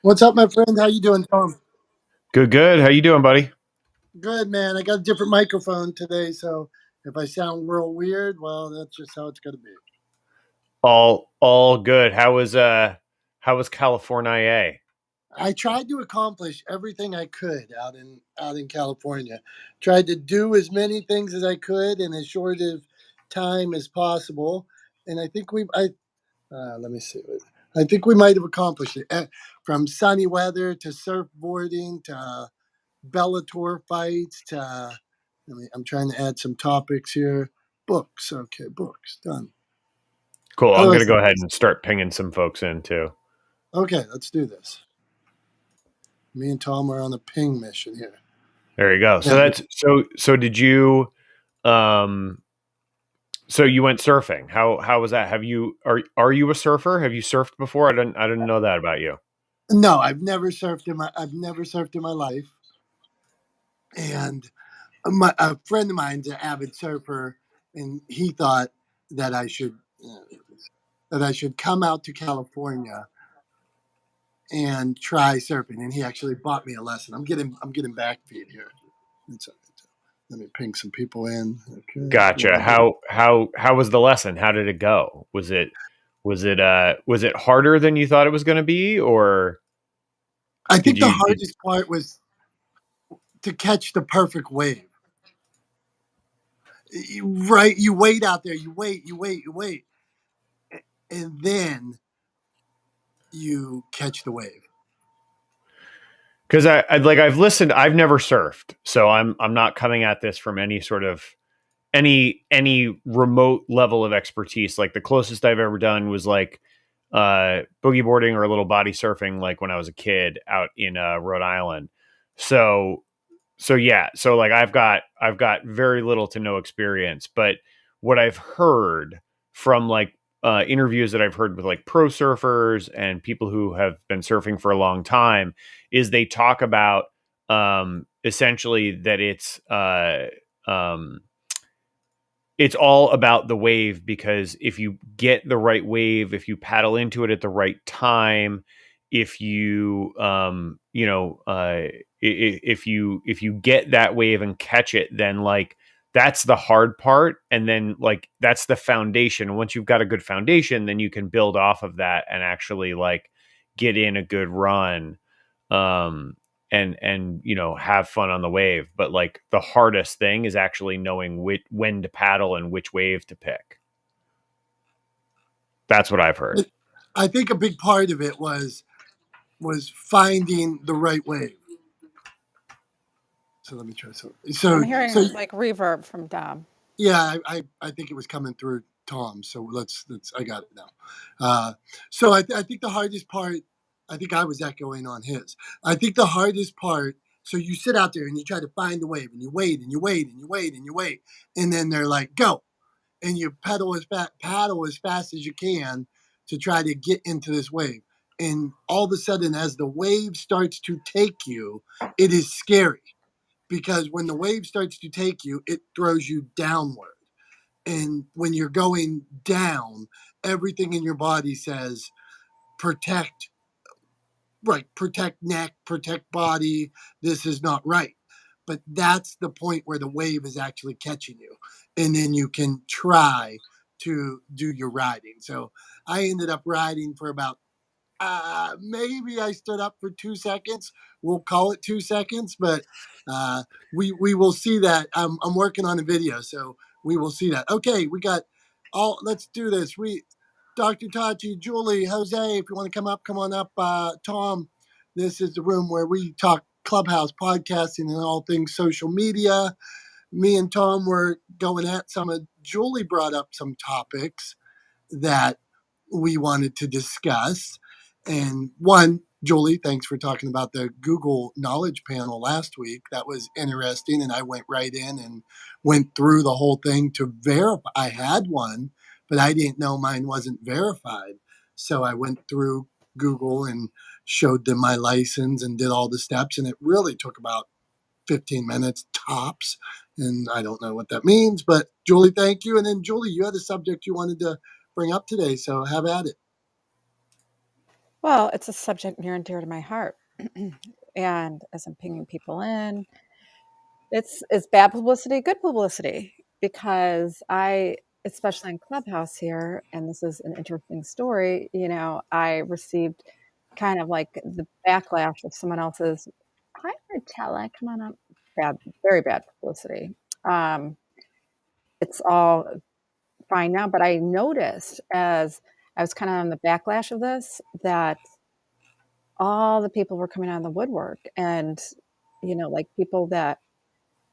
What's up, my friend? How you doing, Tom? Good, good. How you doing, buddy? Good, man. I got a different microphone today, so if I sound real weird, well, that's just how it's going to be. All good. How was California? I tried to accomplish everything I could out in California. Tried to do as many things as I could in as short of time as possible, and I think let me see. I think we might have accomplished it. From sunny weather to surfboarding to Bellator fights to I'm trying to add some topics here. Books, okay, books done. Cool. How I'm is gonna go that? ahead and start pinging some folks in too. Okay, let's do this. Me and Tom are on a ping mission here. There you go. So Yeah, that's so. Did you um? So you went surfing. How was that? Are you a surfer? Have you surfed before? I didn't know that about you. no, I've never surfed in my life, and a friend of mine's an avid surfer, and he thought that I should uh, that I should come out to California and try surfing, and he actually bought me a lesson. I'm getting back feed here. It's, let me ping some people in. Okay. Gotcha. How was the lesson? How did it go? Was it harder than you thought it was going to be, or I did think the you did hardest part was to catch the perfect wave. Right, you wait out there, you wait, and then you catch the wave. because I've listened. I've never surfed, so I'm not coming at this from any sort of any remote level of expertise. Like the closest I've ever done was like boogie boarding or a little body surfing, like when I was a kid out in Rhode Island. So yeah, so like I've got very little to no experience, but what I've heard from like interviews that I've heard with like pro surfers and people who have been surfing for a long time is they talk about essentially that um, it's all about the wave, because if you get the right wave, if you paddle into it at the right time, if you if you get that wave and catch it, then like that's the hard part, and then like that's the foundation. And once you've got a good foundation, then you can build off of that and actually like get in a good run. Um and have fun on the wave, but like the hardest thing is actually knowing when to paddle and which wave to pick. That's what I've heard. But I think a big part of it was finding the right wave. So let me try so I'm so so hearing like reverb from Dom. yeah, I think it was coming through Tom. So let's I got it now. So I think the hardest part. I think I was echoing on his. I think the hardest part. So you sit out there and you try to find the wave and you wait and you wait and you wait and you wait, and then they're like go, and you paddle as fast as you can to try to get into this wave. And all of a sudden, as the wave starts to take you, it is scary because when the wave starts to take you, it throws you downward. And when you're going down, everything in your body says protect, right, protect neck, protect body. This is not right. But that's the point where the wave is actually catching you. And then you can try to do your riding. So I ended up riding for about maybe I stood up for 2 seconds. We'll call it 2 seconds, but we will see that. I'm working on a video, so we will see that. Okay, we got all. Let's do this. Dr. Tachi, Julie, Jose, if you want to come up, come on up. Tom, this is the room where we talk Clubhouse podcasting and all things social media. Me and Tom were going at some of. Julie brought up some topics that we wanted to discuss. And one, Julie, thanks for talking about the Google Knowledge Panel last week. That was interesting. And I went right in and went through the whole thing to verify. I had one, but I didn't know mine wasn't verified. So I went through Google and showed them my license and did all the steps. And it really took about 15 minutes tops. And I don't know what that means, but Julie, thank you. And then, Julie, you had a subject you wanted to bring up today, so have at it. Well, it's a subject near and dear to my heart. And as I'm pinging people in, it's bad publicity, good publicity, because especially in Clubhouse here, and this is an interesting story, I received kind of like the backlash of someone else's, hi, Talex, come on up. Bad, very bad publicity. Um, it's all fine now, but I noticed as I was kind of on the backlash of this that all the people were coming out of the woodwork, and like people that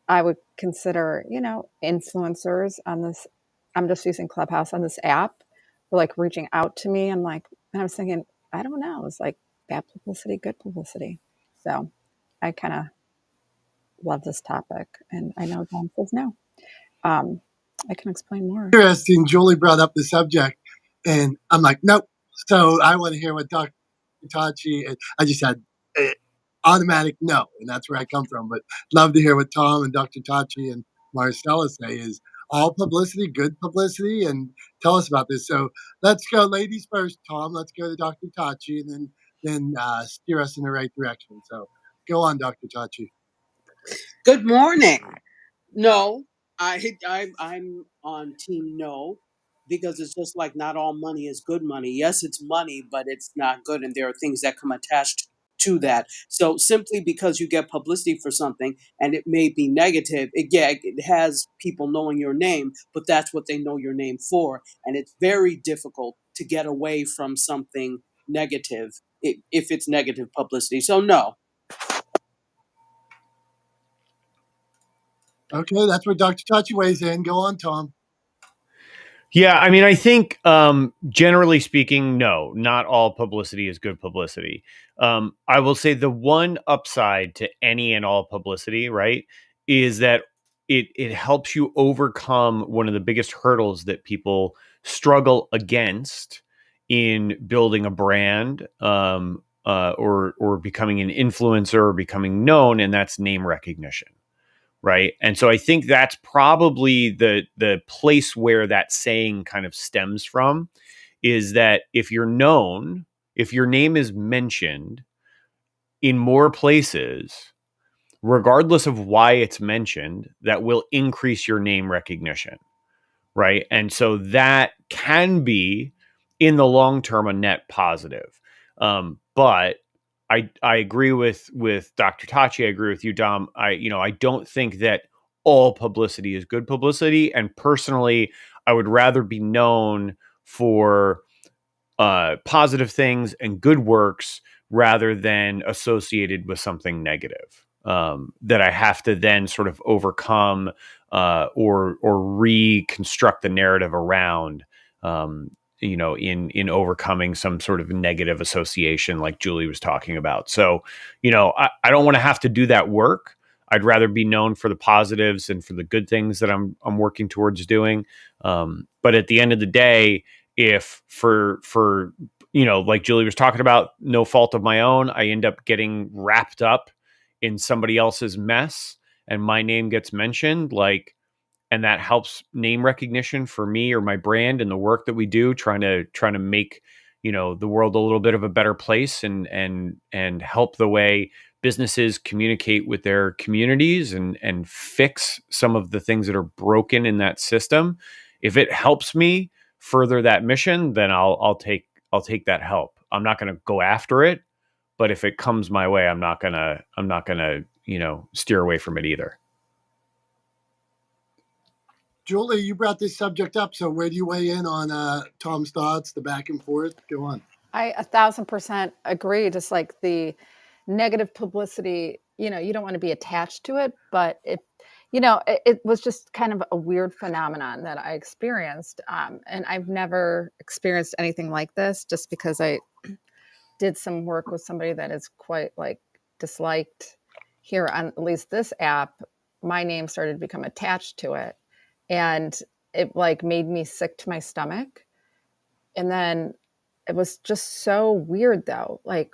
I would consider, influencers on this. I'm just using Clubhouse on this app. Were like reaching out to me. And I was thinking, I don't know. It's like bad publicity, good publicity. So I kind of love this topic. And I know Don says no. I can explain more. Interesting. Julie brought up the subject, and I'm like, nope. So I want to hear what Dr. Tachi. I just had automatic no, and that's where I come from. But love to hear what Tom and Dr. Tachi and Marcella say. Is all publicity good publicity? And tell us about this. So let's go, ladies first. Tom, let's go to Dr. Tachi, and then steer us in the right direction. So go on, Dr. Tachi. Good morning. No, I'm on team no, because it's just like not all money is good money. Yes, it's money, but it's not good, and there are things that come attached to that. So simply because you get publicity for something and it may be negative, it has people knowing your name, but that's what they know your name for, and it's very difficult to get away from something negative if it's negative publicity. So no. Okay, that's where Dr. Tachi weighs in. Go on, Tom. Yeah, I mean, I think generally speaking, no, not all publicity is good publicity. I will say the one upside to any and all publicity, right, is that it helps you overcome one of the biggest hurdles that people struggle against in building a brand, or becoming an influencer or becoming known, and that's name recognition. Right. And so I think that's probably the place where that saying kind of stems from, is that if you're known, if your name is mentioned in more places, regardless of why it's mentioned, that will increase your name recognition. Right. And so that can be in the long term a net positive. But I agree with Dr. Tachi. I agree with you, Dom. I don't think that all publicity is good publicity. And personally, I would rather be known for positive things and good works rather than associated with something negative, that I have to then sort of overcome, or reconstruct the narrative around, in overcoming some sort of negative association like Julie was talking about. So, I don't want to have to do that work. I'd rather be known for the positives and for the good things that I'm working towards doing. But at the end of the day, if for like Julie was talking about, no fault of my own, I end up getting wrapped up in somebody else's mess and my name gets mentioned, and that helps name recognition for me or my brand and the work that we do, trying to make the world a little bit of a better place, and help the way businesses communicate with their communities, and fix some of the things that are broken in that system. If it helps me further that mission, then I'll take that help. I'm not going to go after it, but if it comes my way, I'm not gonna steer away from it either. Julie, you brought this subject up, so where do you weigh in on Tom's thoughts, the back and forth? Go on. I 1,000% agree. Just like the negative publicity, you don't want to be attached to it, but it was just kind of a weird phenomenon that I experienced. And I've never experienced anything like this, just because I did some work with somebody that is quite like disliked here on at least this app. My name started to become attached to it, and it like made me sick to my stomach. And then it was just so weird though, like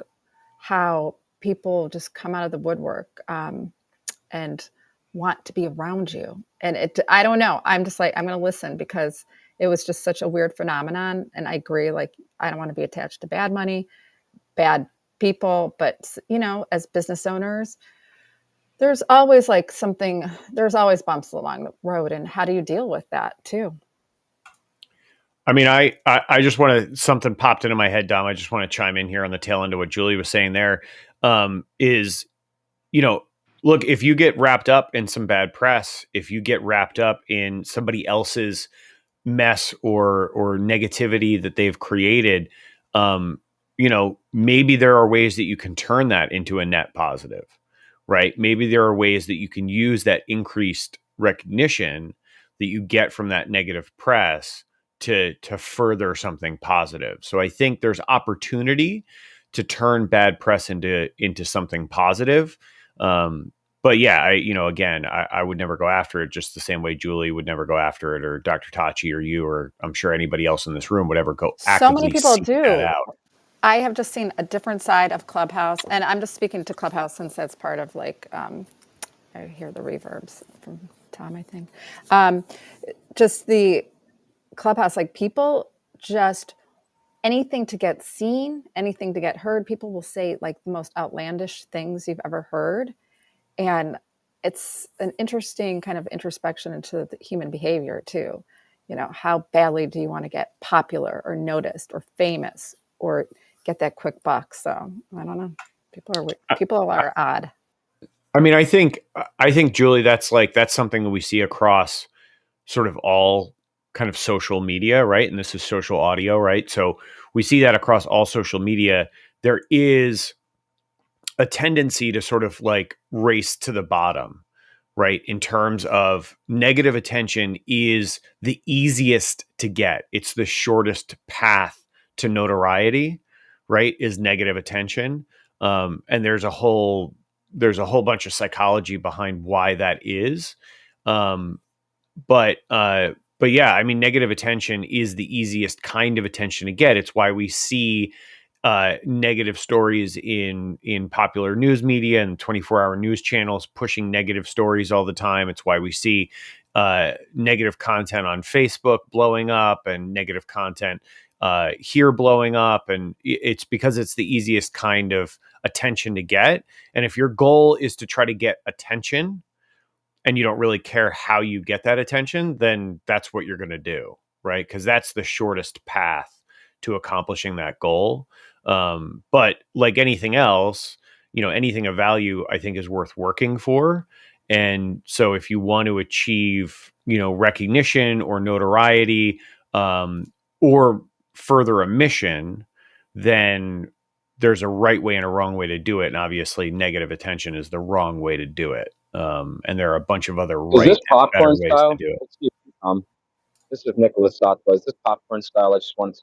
how people just come out of the woodwork, and want to be around you. And I don't know. I'm just like, I'm going to listen, because it was just such a weird phenomenon. And I agree. Like, I don't want to be attached to bad money. bad people, but as business owners, there's always there's always bumps along the road. And how do you deal with that too? I mean, I just want to, something popped into my head, Dom. I just want to chime in here on the tail end of what Julie was saying there. Is, look, if you get wrapped up in some bad press, if you get wrapped up in somebody else's mess or negativity that they've created, maybe there are ways that you can turn that into a net positive, right? Maybe there are ways that you can use that increased recognition that you get from that negative press to further something positive. So I think there's opportunity to turn bad press into something positive. But yeah, I would never go after it, just the same way Julie would never go after it, or Dr. Tachi, or you, or I'm sure anybody else in this room would ever go So many actively people seek that do. out. I have just seen a different side of Clubhouse, and I'm just speaking to Clubhouse since that's part of I hear the reverbs from Tom, I think. Just the Clubhouse, people just anything to get seen, anything to get heard. People will say the most outlandish things you've ever heard. And it's an interesting kind of introspection into the human behavior too. How badly do you want to get popular or noticed or famous or get that quick buck? So I don't know. People are odd. I mean, I think Julie, that's something that we see across sort of all kind of social media, right? And this is social audio, right? So we see that across all social media. There is a tendency to sort of race to the bottom, right? In terms of negative attention is the easiest to get. It's the shortest path to notoriety, right? Is negative attention. And there's a whole bunch of psychology behind why that is. But yeah, I mean, negative attention is the easiest kind of attention to get. It's why we see negative stories in popular news media and 24-hour news channels pushing negative stories all the time. It's why we see negative content on Facebook blowing up and negative content here blowing up. And it's because it's the easiest kind of attention to get. And if your goal is to try to get attention, and you don't really care how you get that attention, then that's what you're going to do, right? Because that's the shortest path to accomplishing that goal. But like anything else, anything of value, I think, is worth working for. And so if you want to achieve, recognition or notoriety, or further a mission, then there's a right way and a wrong way to do it. And obviously negative attention is the wrong way to do it. And there are a bunch of other Is this and better popcorn ways style? to do it. Excuse me, this is Nicholas Sattva. Is this popcorn style? I just want to.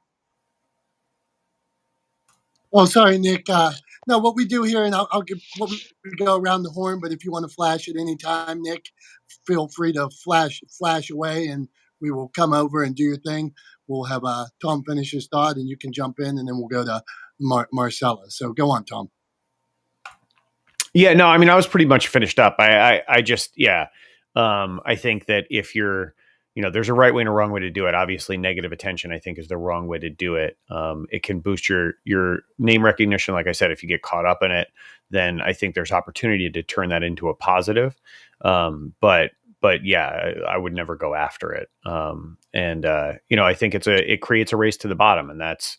Oh, sorry, Nick. No, what we do here, and I'll give what we go around the horn. But if you want to flash at any time, Nick, feel free to flash away, and we will come over and do your thing. We'll have Tom finish his thought, and you can jump in, and then we'll go to Marcella. So go on, Tom. Yeah, no, I mean, I was pretty much finished up. I just, yeah. I think that if you're, there's a right way and a wrong way to do it. Obviously, negative attention, I think, is the wrong way to do it. It can boost your name recognition. Like I said, if you get caught up in it, then I think there's opportunity to turn that into a positive. But yeah, I would never go after it. I think it creates a race to the bottom, and that's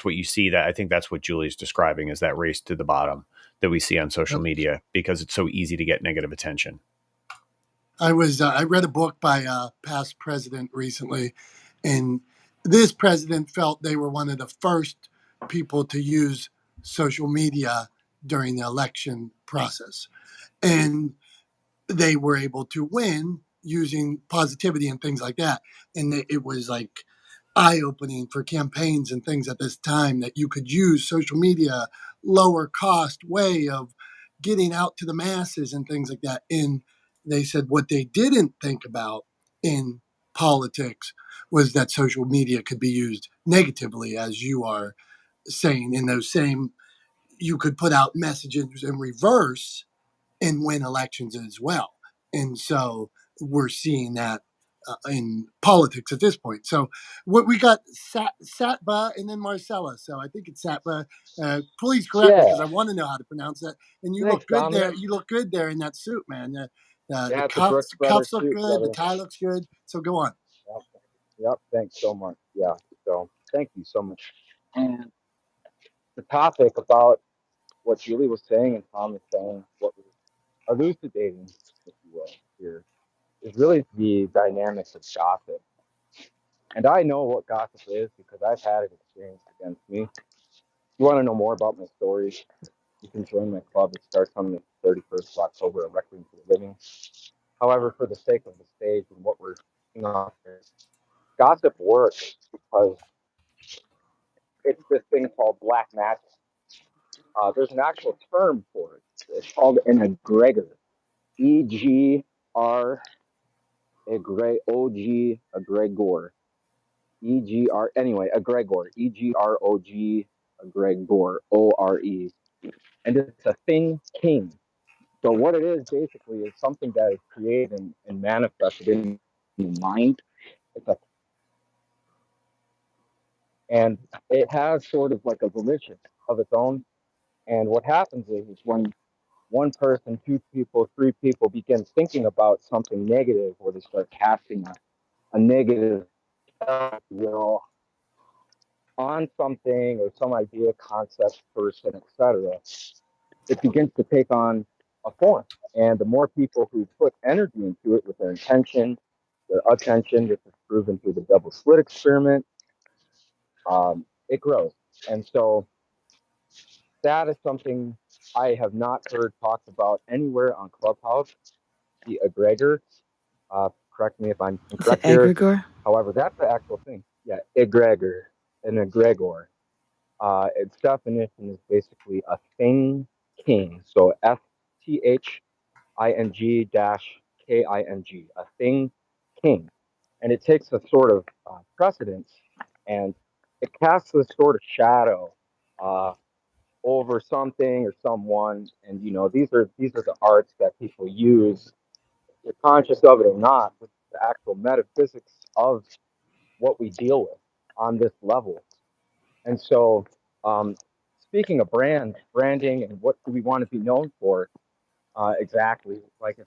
what you see. That I think that's what Julie's describing, is that race to the bottom that we see on social media, because it's so easy to get negative attention. I read a book by a past president recently, and this president felt they were one of the first people to use social media during the election process. And they were able to win using positivity and things like that. And it was eye-opening for campaigns and things at this time, that you could use social media, lower cost way of getting out to the masses and things like that. And they said what they didn't think about in politics was that social media could be used negatively, as you are saying. In those same, you could put out messages in reverse and win elections as well. And so we're seeing that in politics at this point. So what we got Satba and then Marcella. So I think it's Satba. Please correct me Yeah. because I want to know how to pronounce that. And you Thanks, look good there. Dominic. You look good there in that suit, man. The Yeah, it's a Brooks Brothers cuffs look suit, good. The brother. tie looks good. So go on. Yep. Thanks so much. Yeah. So thank you so much. And the topic about what Julie was saying and Tom was saying, what we're elucidating, if you will, here, is really the dynamics of gossip. And I know what gossip is because I've had it experienced against me. If you want to know more about my story, you can join my club. It starts on the 31st of October at Requiem for the Living. However, for the sake of the stage and what we're doing on here, gossip works because it's this thing called black magic. There's an actual term for it. It's called an egregor. E-G-R, O-G, egregor. E-G-R, anyway, egregor. E-G-R-O-G, egregor, O-R-E. And it's a thing king. So what it is basically is something that is created and manifested in the mind. It's a, and it has sort of like a volition of its own. And what happens is when one person, two people, three people begin thinking about something negative, or they start casting a negative will on something or some idea, concept, person, etc., it begins to take on a form. And the more people who put energy into it with their intention, their attention, this is proven through the double slit experiment, it grows. And so that is something I have not heard talked about anywhere on Clubhouse, the egregor. Correct me if I'm incorrect here. Egregor? However, that's the actual thing. Yeah, egregor, an egregor. Its definition is basically a thing king. So FTHING dash KING, a thing king. And it takes a sort of precedence and it casts this sort of shadow over something or someone. And you know, these are the arts that people use, if you're conscious of it or not, with the actual metaphysics of what we deal with on this level. And so, speaking of branding, and what do we want to be known for? Exactly, like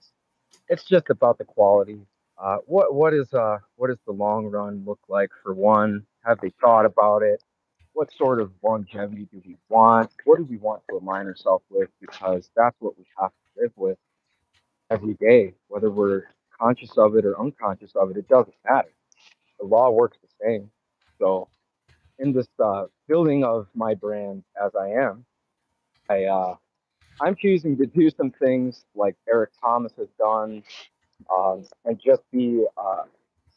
it's just about the quality. What does the long run look like for one? Have they thought about it? What sort of longevity do we want? What do we want to align ourselves with? Because that's what we have to live with every day, whether we're conscious of it or unconscious of it. It doesn't matter. The law works the same. So in this building of my brand as I am, I'm choosing to do some things like Eric Thomas has done, and just be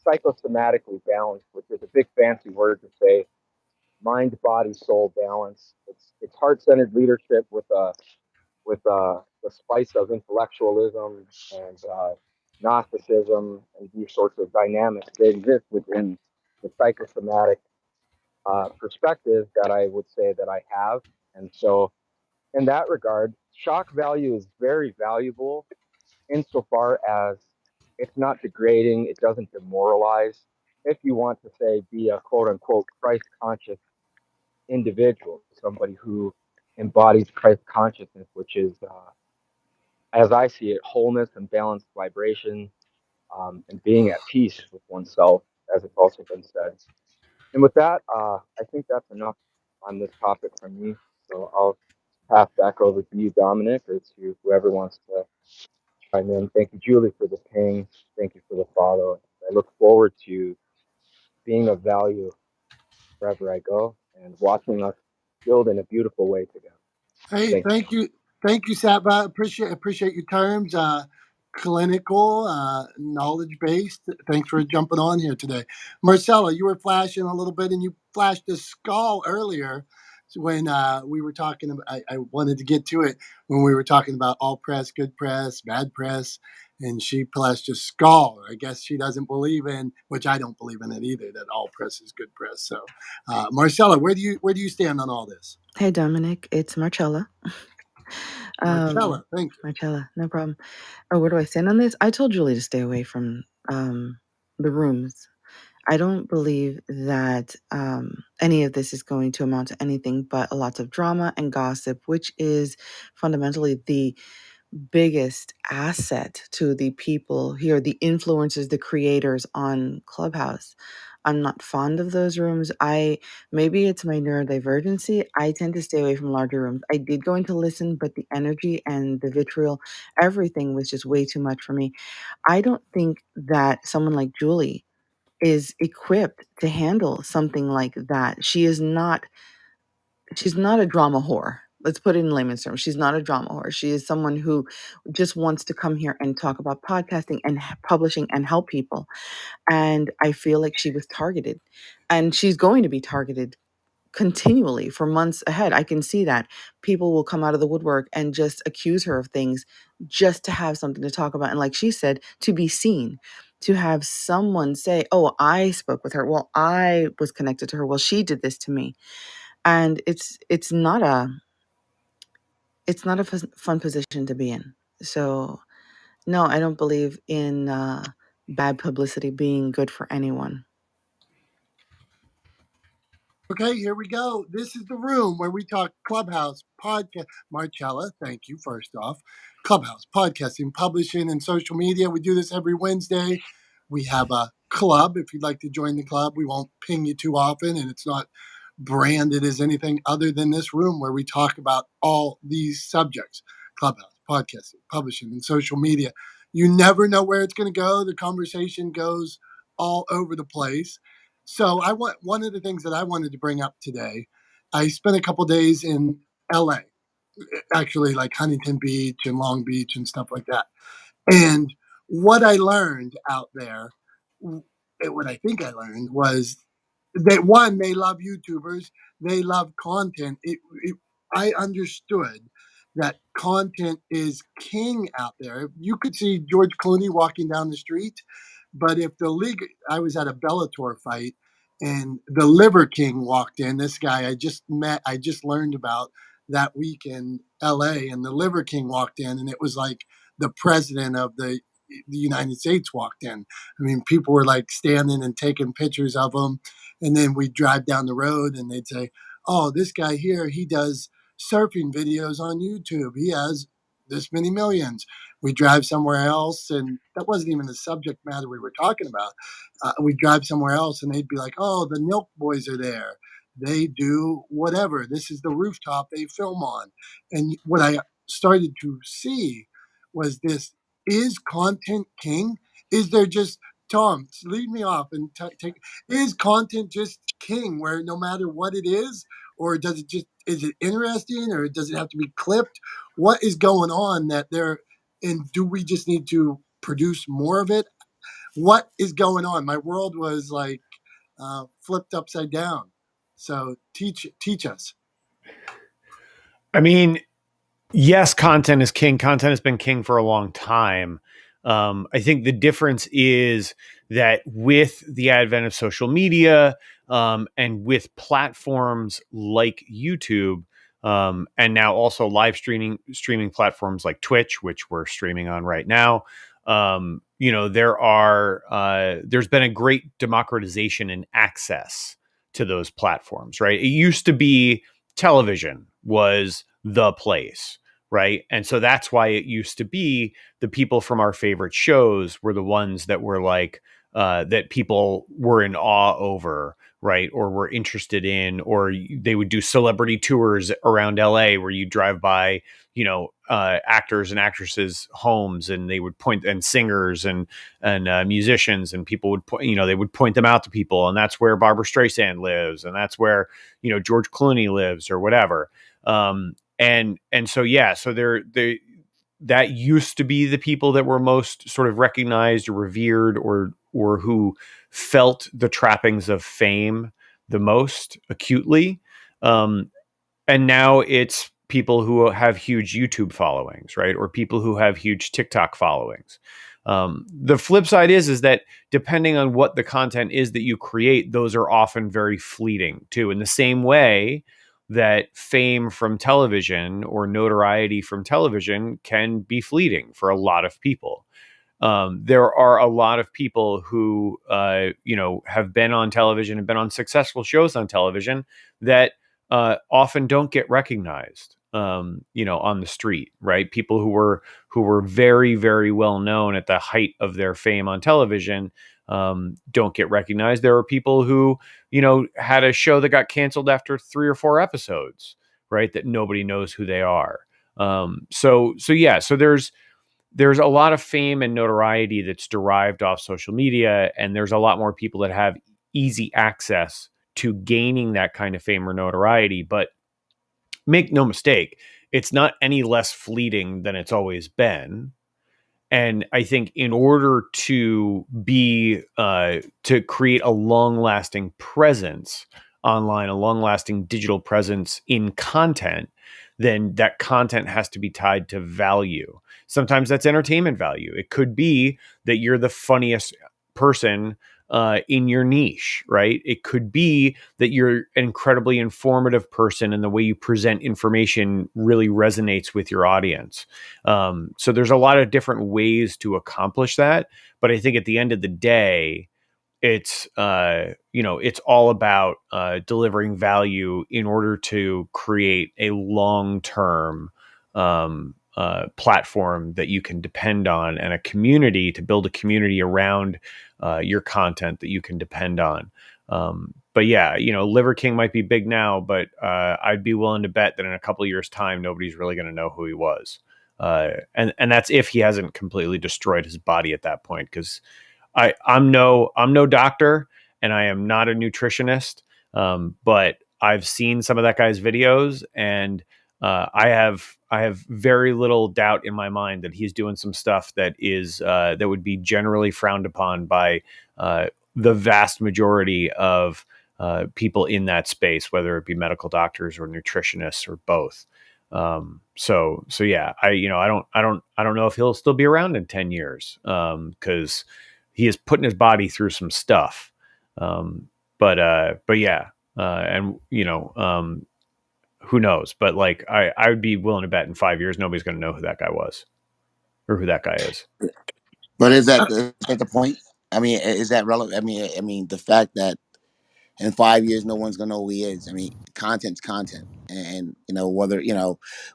psychosomatically balanced, which is a big fancy word to say mind, body, soul balance. It's heart-centered leadership with the spice of intellectualism and Gnosticism and these sorts of dynamics that exist within the psychosomatic perspective that I would say that I have. And so, in that regard, shock value is very valuable insofar as it's not degrading, it doesn't demoralize. If you want to say be a quote unquote Christ conscious individual, somebody who embodies Christ consciousness, which is, as I see it, wholeness and balanced vibration, and being at peace with oneself, as it's also been said. And with that, I think that's enough on this topic from me. So I'll pass back over to you, Dominic, or to whoever wants to chime in. Thank you, Julie, for the ping. Thank you for the follow. I look forward to being of value wherever I go and watching us build in a beautiful way together. Hey, Thank you. thank you, Satba. Appreciate your terms. Clinical, knowledge based. Thanks for jumping on here today, Marcella. You were flashing a little bit, and you flashed a skull earlier when we were talking about. I wanted to get to it when we were talking about all press, good press, bad press, and she flashed a skull. I guess she doesn't believe in, which I don't believe in it either, that all press is good press. So, Marcella, where do you stand on all this? Hey, Dominic, it's Marcella. Marcella, thank you. Marcella, no problem. Oh, where do I stand on this? I told Julie to stay away from the rooms. I don't believe that any of this is going to amount to anything but a lot of drama and gossip, which is fundamentally the biggest asset to the people here, the influencers, the creators on Clubhouse. I'm not fond of those rooms. Maybe it's my neurodivergency. I tend to stay away from larger rooms. I did go in to listen, but the energy and the vitriol, everything was just way too much for me. I don't think that someone like Julie is equipped to handle something like that. She's not a drama whore. Let's put it in layman's terms. She's not a drama whore. She is someone who just wants to come here and talk about podcasting and publishing and help people. And I feel like she was targeted. And she's going to be targeted continually for months ahead. I can see that. People will come out of the woodwork and just accuse her of things just to have something to talk about. And like she said, to be seen. To have someone say, oh, I spoke with her. Well, I was connected to her. Well, she did this to me. And it's not a fun position to be in. So no, I don't believe in bad publicity being good for anyone. Okay, here we go. This is the room where we talk Clubhouse, podcast. Marcella, thank you, first off. Clubhouse, podcasting, publishing, and social media. We do this every Wednesday. We have a club. If you'd like to join the club, we won't ping you too often, and it's not branded as anything other than this room where we talk about all these subjects: Clubhouse, podcasting, publishing, and social media. You never know where it's going to go. The conversation goes all over the place. So one of the things that I wanted to bring up today. I spent a couple days in LA, actually like Huntington Beach and Long Beach and stuff like that. And what I learned out there, what I think I learned was that one, they love YouTubers, they love content. I understood that content is king out there. You could see George Clooney walking down the street, but if the league, I was at a Bellator fight and the Liver King walked in, this guy I just met, I just learned about that week in LA, and the Liver King walked in, and it was like the president of the United States walked in. I mean, people were like standing and taking pictures of him. And then we'd drive down the road and they'd say, oh, this guy here, he does surfing videos on YouTube. He has this many millions. We drive somewhere else, and that wasn't even the subject matter we were talking about. We drive somewhere else, and they'd be like, oh, the Milk Boys are there. They do whatever. This is the rooftop they film on. And what I started to see was this: is content king? Is there just, Tom, lead me off and take, is content just king where no matter what it is, or does it just, is it interesting, or does it have to be clipped? What is going on that there, and do we just need to produce more of it? What is going on? My world was like flipped upside down. So teach us. I mean, yes, content is king. Content has been king for a long time. I think the difference is that with the advent of social media and with platforms like YouTube, and now also live streaming platforms like Twitch, which we're streaming on right now, there's been a great democratization in access to those platforms, right? It used to be television was the place, right? And so that's why it used to be the people from our favorite shows were the ones that were like, that people were in awe over, right? Or were interested in, or they would do celebrity tours around LA where you drive by, actors and actresses' homes, and they would point, and singers and musicians, and people would point, they would point them out to people, and that's where Barbara Streisand lives, and that's where George Clooney lives, or whatever. And so yeah, so they that used to be the people that were most sort of recognized or revered, or who felt the trappings of fame the most acutely. And now it's people who have huge YouTube followings, right? Or people who have huge TikTok followings. The flip side is that depending on what the content is that you create, those are often very fleeting too. In the same way that fame from television or notoriety from television can be fleeting for a lot of people. there are a lot of people who, have been on television and been on successful shows on television that often don't get recognized, on the street, right? People who were very, very well known at the height of their fame on television don't get recognized. There are people who, had a show that got canceled after 3 or 4 episodes, right? That nobody knows who they are. So there's a lot of fame and notoriety that's derived off social media, and there's a lot more people that have easy access to gaining that kind of fame or notoriety. But make no mistake, it's not any less fleeting than it's always been. And I think in order to to create a long-lasting presence online, a long-lasting digital presence in content, then that content has to be tied to value. Sometimes that's entertainment value. It could be that you're the funniest person in your niche, right? It could be that you're an incredibly informative person and the way you present information really resonates with your audience. So there's a lot of different ways to accomplish that. But I think at the end of the day, it's it's all about delivering value in order to create a long-term platform that you can depend on, and a community to build a community around your content that you can depend on. But yeah, Liver King might be big now, but I'd be willing to bet that in a couple of years' time, nobody's really going to know who he was. And that's if he hasn't completely destroyed his body at that point, because I'm no doctor and I am not a nutritionist, but I've seen some of that guy's videos, and I have very little doubt in my mind that he's doing some stuff that is that would be generally frowned upon by the vast majority of people in that space, whether it be medical doctors or nutritionists or both. So yeah, I don't know if he'll still be around in 10 years, because he is putting his body through some stuff. But yeah, and who knows? But like, I would be willing to bet in 5 years nobody's going to know who that guy was or who that guy is. But is that the point? I mean, is that relevant? I mean, the fact that in 5 years no one's gonna know who he is. I mean, content's content, and whether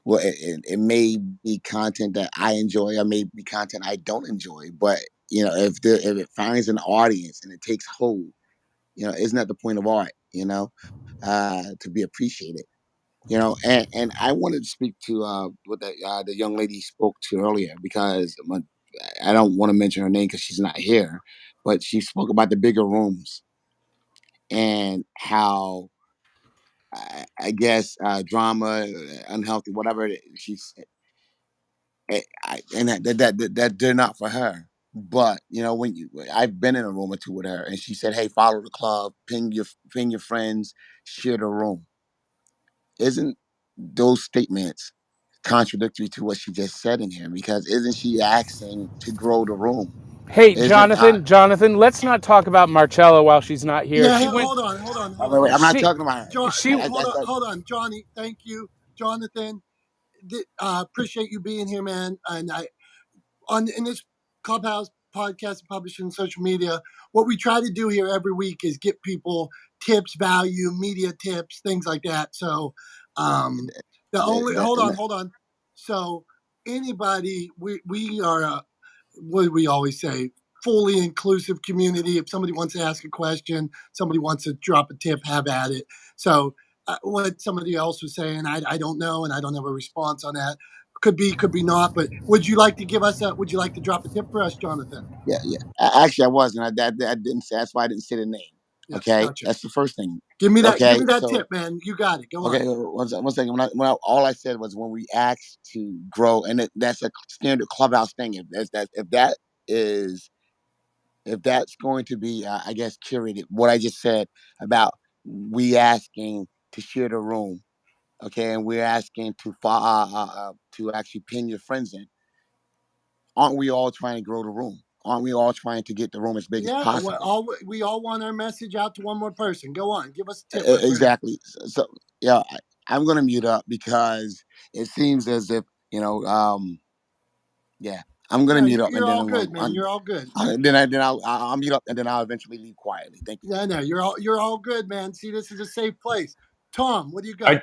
well, it may be content that I enjoy, or may be content I don't enjoy. But if it finds an audience and it takes hold, isn't that the point of art? To be appreciated. And I wanted to speak to what the young lady spoke to earlier, because I don't want to mention her name because she's not here, but she spoke about the bigger rooms and how I guess drama, unhealthy, whatever she's, and that they're not for her. But when I've been in a room or two with her, and she said, "Hey, follow the club, ping your friends, share the room." Isn't those statements contradictory to what she just said in here? Because isn't she asking to grow the room? Hey, Isn't Jonathan, let's not talk about Marcella while she's not here. Yeah, She went. hold on. wait, I'm not She, talking about her. John, she. hold on, Johnny. Thank you, Jonathan. Appreciate you being here, man. And in this Clubhouse podcast, publishing, social media, what we try to do here every week is get people tips, value, media tips, things like that. So, hold on. So, anybody, we are what do we always say? Fully inclusive community. If somebody wants to ask a question, somebody wants to drop a tip, have at it. So, what somebody else was saying, I don't know, and I don't have a response on that. Could be not. But would you like to would you like to drop a tip for us, Jonathan? Yeah. Actually, I wasn't. I didn't say. That's why I didn't say the name. Yeah, Okay, gotcha. that's the first thing. Give me that. Okay, Give me that so tip, man. You got it. Go okay, on. one second. All I said was when we asked to grow, and that's a standard Clubhouse thing. If that's going to be, I guess, curated, what I just said about we asking to share the room, okay, and we're asking to actually pin your friends in. Aren't we all trying to grow the room? Aren't we all trying to get the room as big as possible? We all want our message out to one more person. Go on. Give us a tip. Exactly. So yeah, I'm going to mute up because it seems as if yeah. I'm gonna No, mute up, and you're then all good, man. You're all good. I'll mute up, and then I'll eventually leave quietly. Thank you. No, no, you're all good, man. See, this is a safe place. Tom, what do you I got?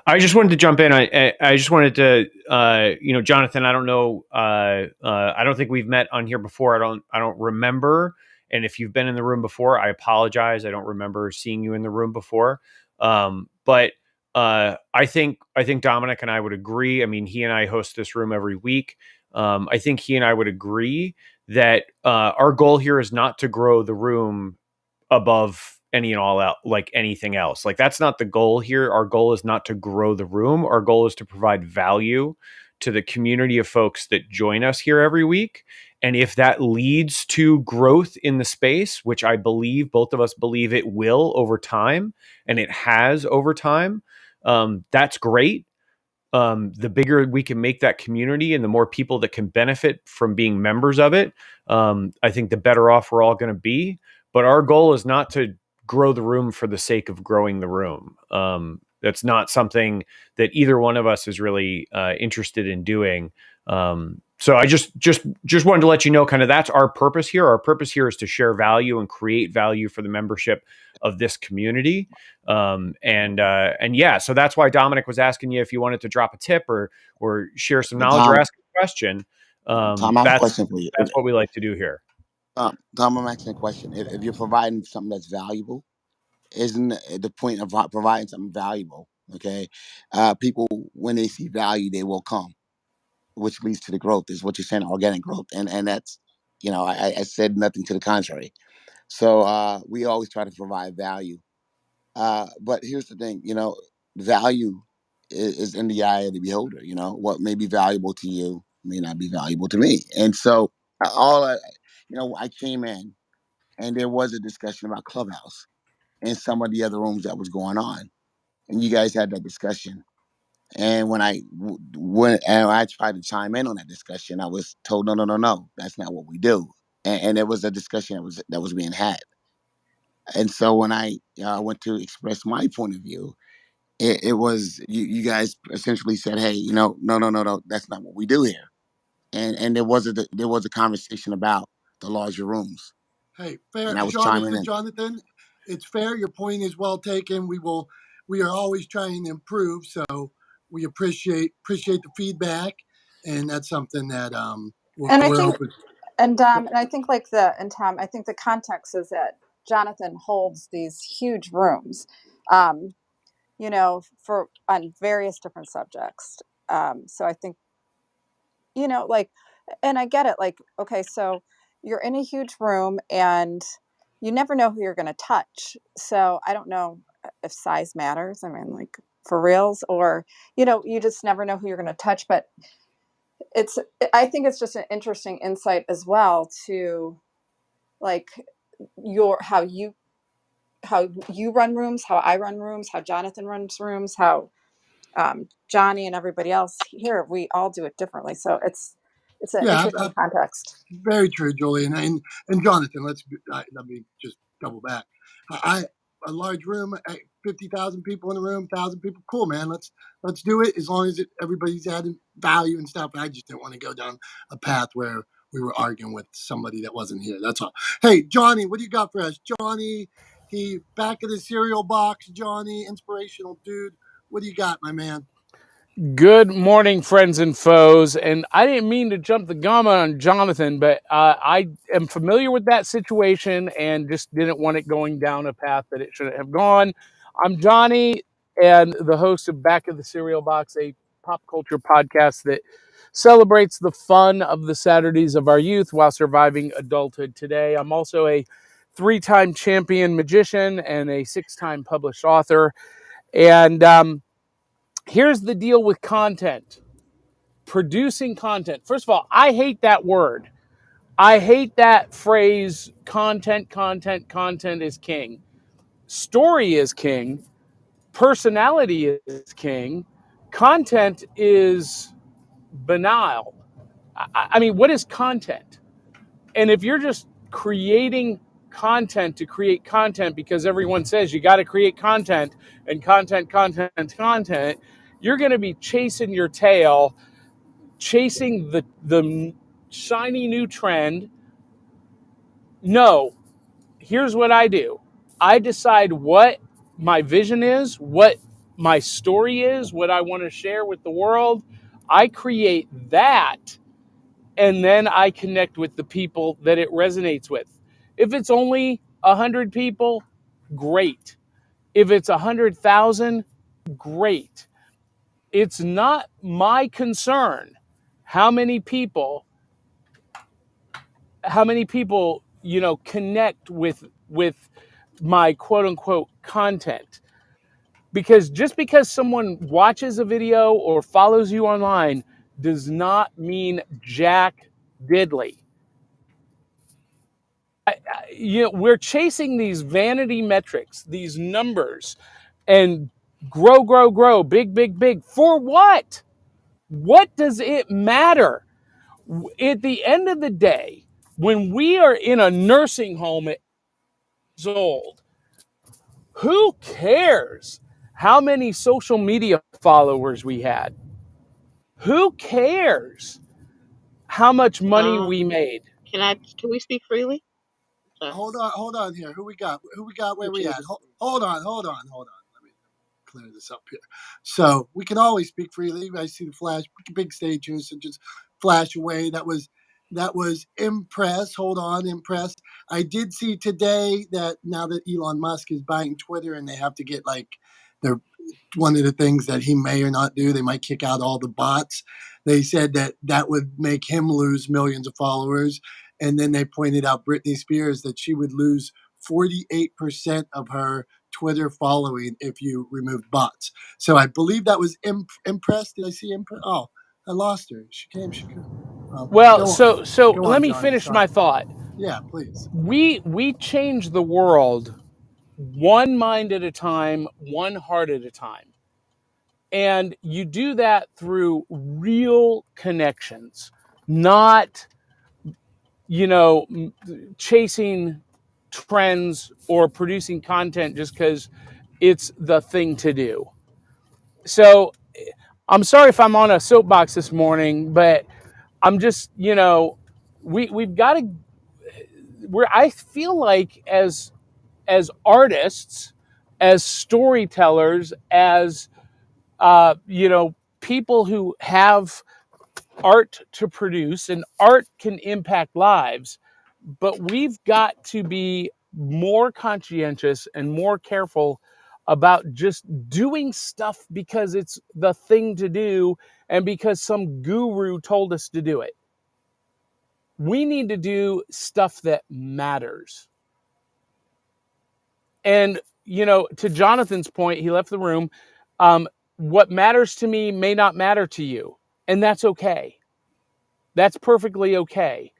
I just wanted to jump in. I just wanted to, Jonathan. I don't know. I don't think we've met on here before. I don't remember. And if you've been in the room before, I apologize. I don't remember seeing you in the room before. But I think Dominick and I would agree. I mean, he and I host this room every week. I think he and I would agree that our goal here is not to grow the room above any and all out, like anything else. Like, that's not the goal here. Our goal is not to grow the room. Our goal is to provide value to the community of folks that join us here every week. And if that leads to growth in the space, which I believe both of us believe it will over time, and it has over time, that's great. The bigger we can make that community and the more people that can benefit from being members of it, I think the better off we're all going to be. But our goal is not to grow the room for the sake of growing the room. That's not something that either one of us is really interested in doing. So I just wanted to let you know, kind of, that's our purpose here. Our purpose here is to share value and create value for the membership of this community. And yeah, so that's why Dominick was asking you if you wanted to drop a tip or share some knowledge or Tom, ask a question. Tom, I have a question for you. That's what we like to do here. Tom, I'm asking a question. If you're providing something that's valuable, isn't the point of providing something valuable? Okay, people, when they see value, they will come, which leads to the growth. Is what you're saying, organic growth, and that's, I said nothing to the contrary. So we always try to provide value. But here's the thing, value is in the eye of the beholder. What may be valuable to you may not be valuable to me, and so I came in and there was a discussion about Clubhouse and some of the other rooms that was going on, and you guys had that discussion. And when I tried to chime in on that discussion, I was told, no, no, no, no, that's not what we do. And there was a discussion that was being had. And so when I went to express my point of view, it was you guys essentially said, hey, no, no, no, no, that's not what we do here. And there was a conversation about the larger rooms, Hey, fair, and I was chiming Jonathan. in. Jonathan, it's fair. Your point is well taken. We are always trying to improve. So we appreciate the feedback, and that's something that And I we're think, open. and I think Tom, I think the context is that Jonathan holds these huge rooms, um, for on various different subjects. So I think, like, and I get it. Like, okay, so you're in a huge room and you never know who you're going to touch. So I don't know if size matters. I mean, like, for reals, or, you just never know who you're going to touch. But I think it's just an interesting insight as well to, like, how you run rooms, how I run rooms, how Jonathan runs rooms, how Johnny and everybody else here, we all do it differently. So it's an Yeah, interesting context. very true, Julian, and Jonathan. Let me just double back. A large room, 50,000 people in the room, 1,000 people. Cool, man. Let's do it as long as everybody's adding value and stuff. I just didn't want to go down a path where we were arguing with somebody that wasn't here. That's all. Hey, Johnny, what do you got for us? Johnny, he back of the cereal box. Johnny, inspirational dude. What do you got, my man? Good morning, friends and foes. And I didn't mean to jump the gun on Jonathan, but I am familiar with that situation and just didn't want it going down a path that it shouldn't have gone. I'm Johnny, and the host of Back of the Cereal Box, a pop culture podcast that celebrates the fun of the Saturdays of our youth while surviving adulthood today. I'm also a 3-time champion magician and a 6-time published author. And here's the deal with content. Producing content. First of all, I hate that word. I hate that phrase, content is king. Story is king. Personality is king. Content is banal. I mean, what is content? And if you're just creating content to create content because everyone says you got to create content and content, you're going to be chasing your tail, chasing the shiny new trend. No, here's what I do. I decide what my vision is, what my story is, what I want to share with the world. I create that, and then I connect with the people that it resonates with. If it's only 100 people, great. If it's 100,000, great. It's not my concern how many people connect with my quote unquote content. Because just because someone watches a video or follows you online does not mean jack diddly. We're chasing these vanity metrics, these numbers, and grow, big, big, big. For what? What does it matter? At the end of the day, when we are in a nursing home at years old, who cares how many social media followers we had? Who cares how much money we made? Can we speak freely? Sorry. Hold on here. Who we got? Where we at? Hold on. Let me clear this up here. So we can always speak freely. I see the flash, big stage here, so just flash away. That was impress. Hold on, impress. I did see today that now that Elon Musk is buying Twitter and they have to get like their one of the things that he may or not do, they might kick out all the bots. They said that would make him lose millions of followers. And then they pointed out Britney Spears that she would lose 48% of her Twitter following if you removed bots. So I believe that was impressed. Did I see impressed? Oh, I lost her. She came. She could. Well, Go so on, let me Johnny. finish Sorry. my thought. Yeah, please. We change the world one mind at a time, one heart at a time. And you do that through real connections, not, chasing trends or producing content just because it's the thing to do. So I'm sorry if I'm on a soapbox this morning, but I'm just, we've got to, I feel like as artists, as storytellers, as people who have art to produce, and art can impact lives, but we've got to be more conscientious and more careful about just doing stuff because it's the thing to do and because some guru told us to do it. We need to do stuff that matters. And, to Jonathan's point, he left the room. What matters to me may not matter to you. And that's okay. That's perfectly okay.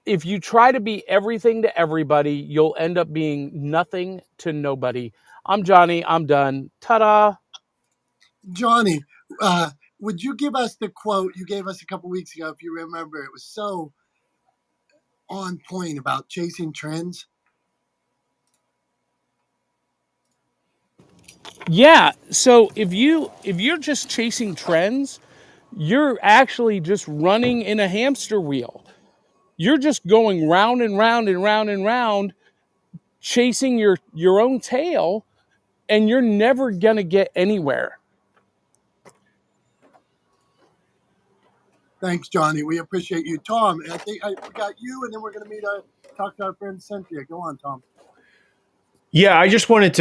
If you try to be everything to everybody, you'll end up being nothing to nobody. I'm Johnny. I'm done. Ta-da. Johnny, would you give us the quote you gave us a couple weeks ago, if you remember? It was so on point about chasing trends. Yeah. So if you're just chasing trends, you're actually just running in a hamster wheel. You're just going round and round and round and round, chasing your own tail, and you're never gonna get anywhere. Thanks, Johnny. We appreciate you. Tom, I think we got you, and then we're going to talk to our friend Cynthia. Go on, Tom. Yeah, I wanted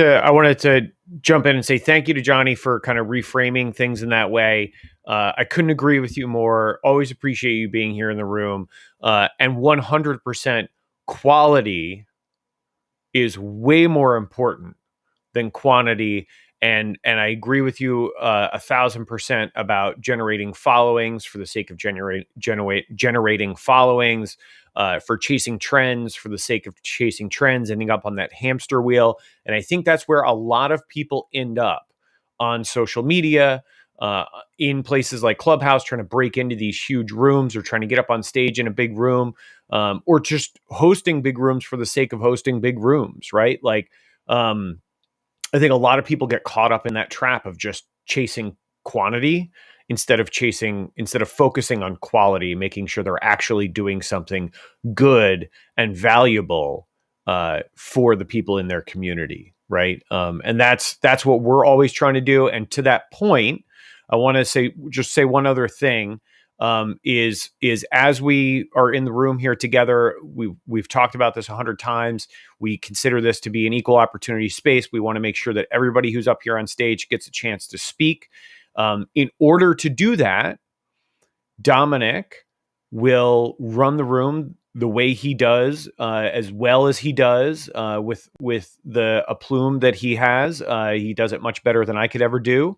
to jump in and say thank you to Johnny for kind of reframing things in that way. I couldn't agree with you more. Always appreciate you being here in the room. And 100% quality is way more important than quantity. And I agree with you 1,000% about generating followings for the sake of generating followings, for chasing trends for the sake of chasing trends, ending up on that hamster wheel. And I think that's where a lot of people end up on social media, in places like Clubhouse, trying to break into these huge rooms or trying to get up on stage in a big room, or just hosting big rooms for the sake of hosting big rooms, right? Like, I think a lot of people get caught up in that trap of just chasing quantity instead of focusing on quality, making sure they're actually doing something good and valuable for the people in their community, right? And that's what we're always trying to do. And to that point, I want to say one other thing. Is as we are in the room here together, we've talked about this 100 times. We consider this to be an equal opportunity space. We want to make sure that everybody who's up here on stage gets a chance to speak. In order to do that, Dominick will run the room the way he does, as well as he does, with the aplomb that he has. He does it much better than I could ever do.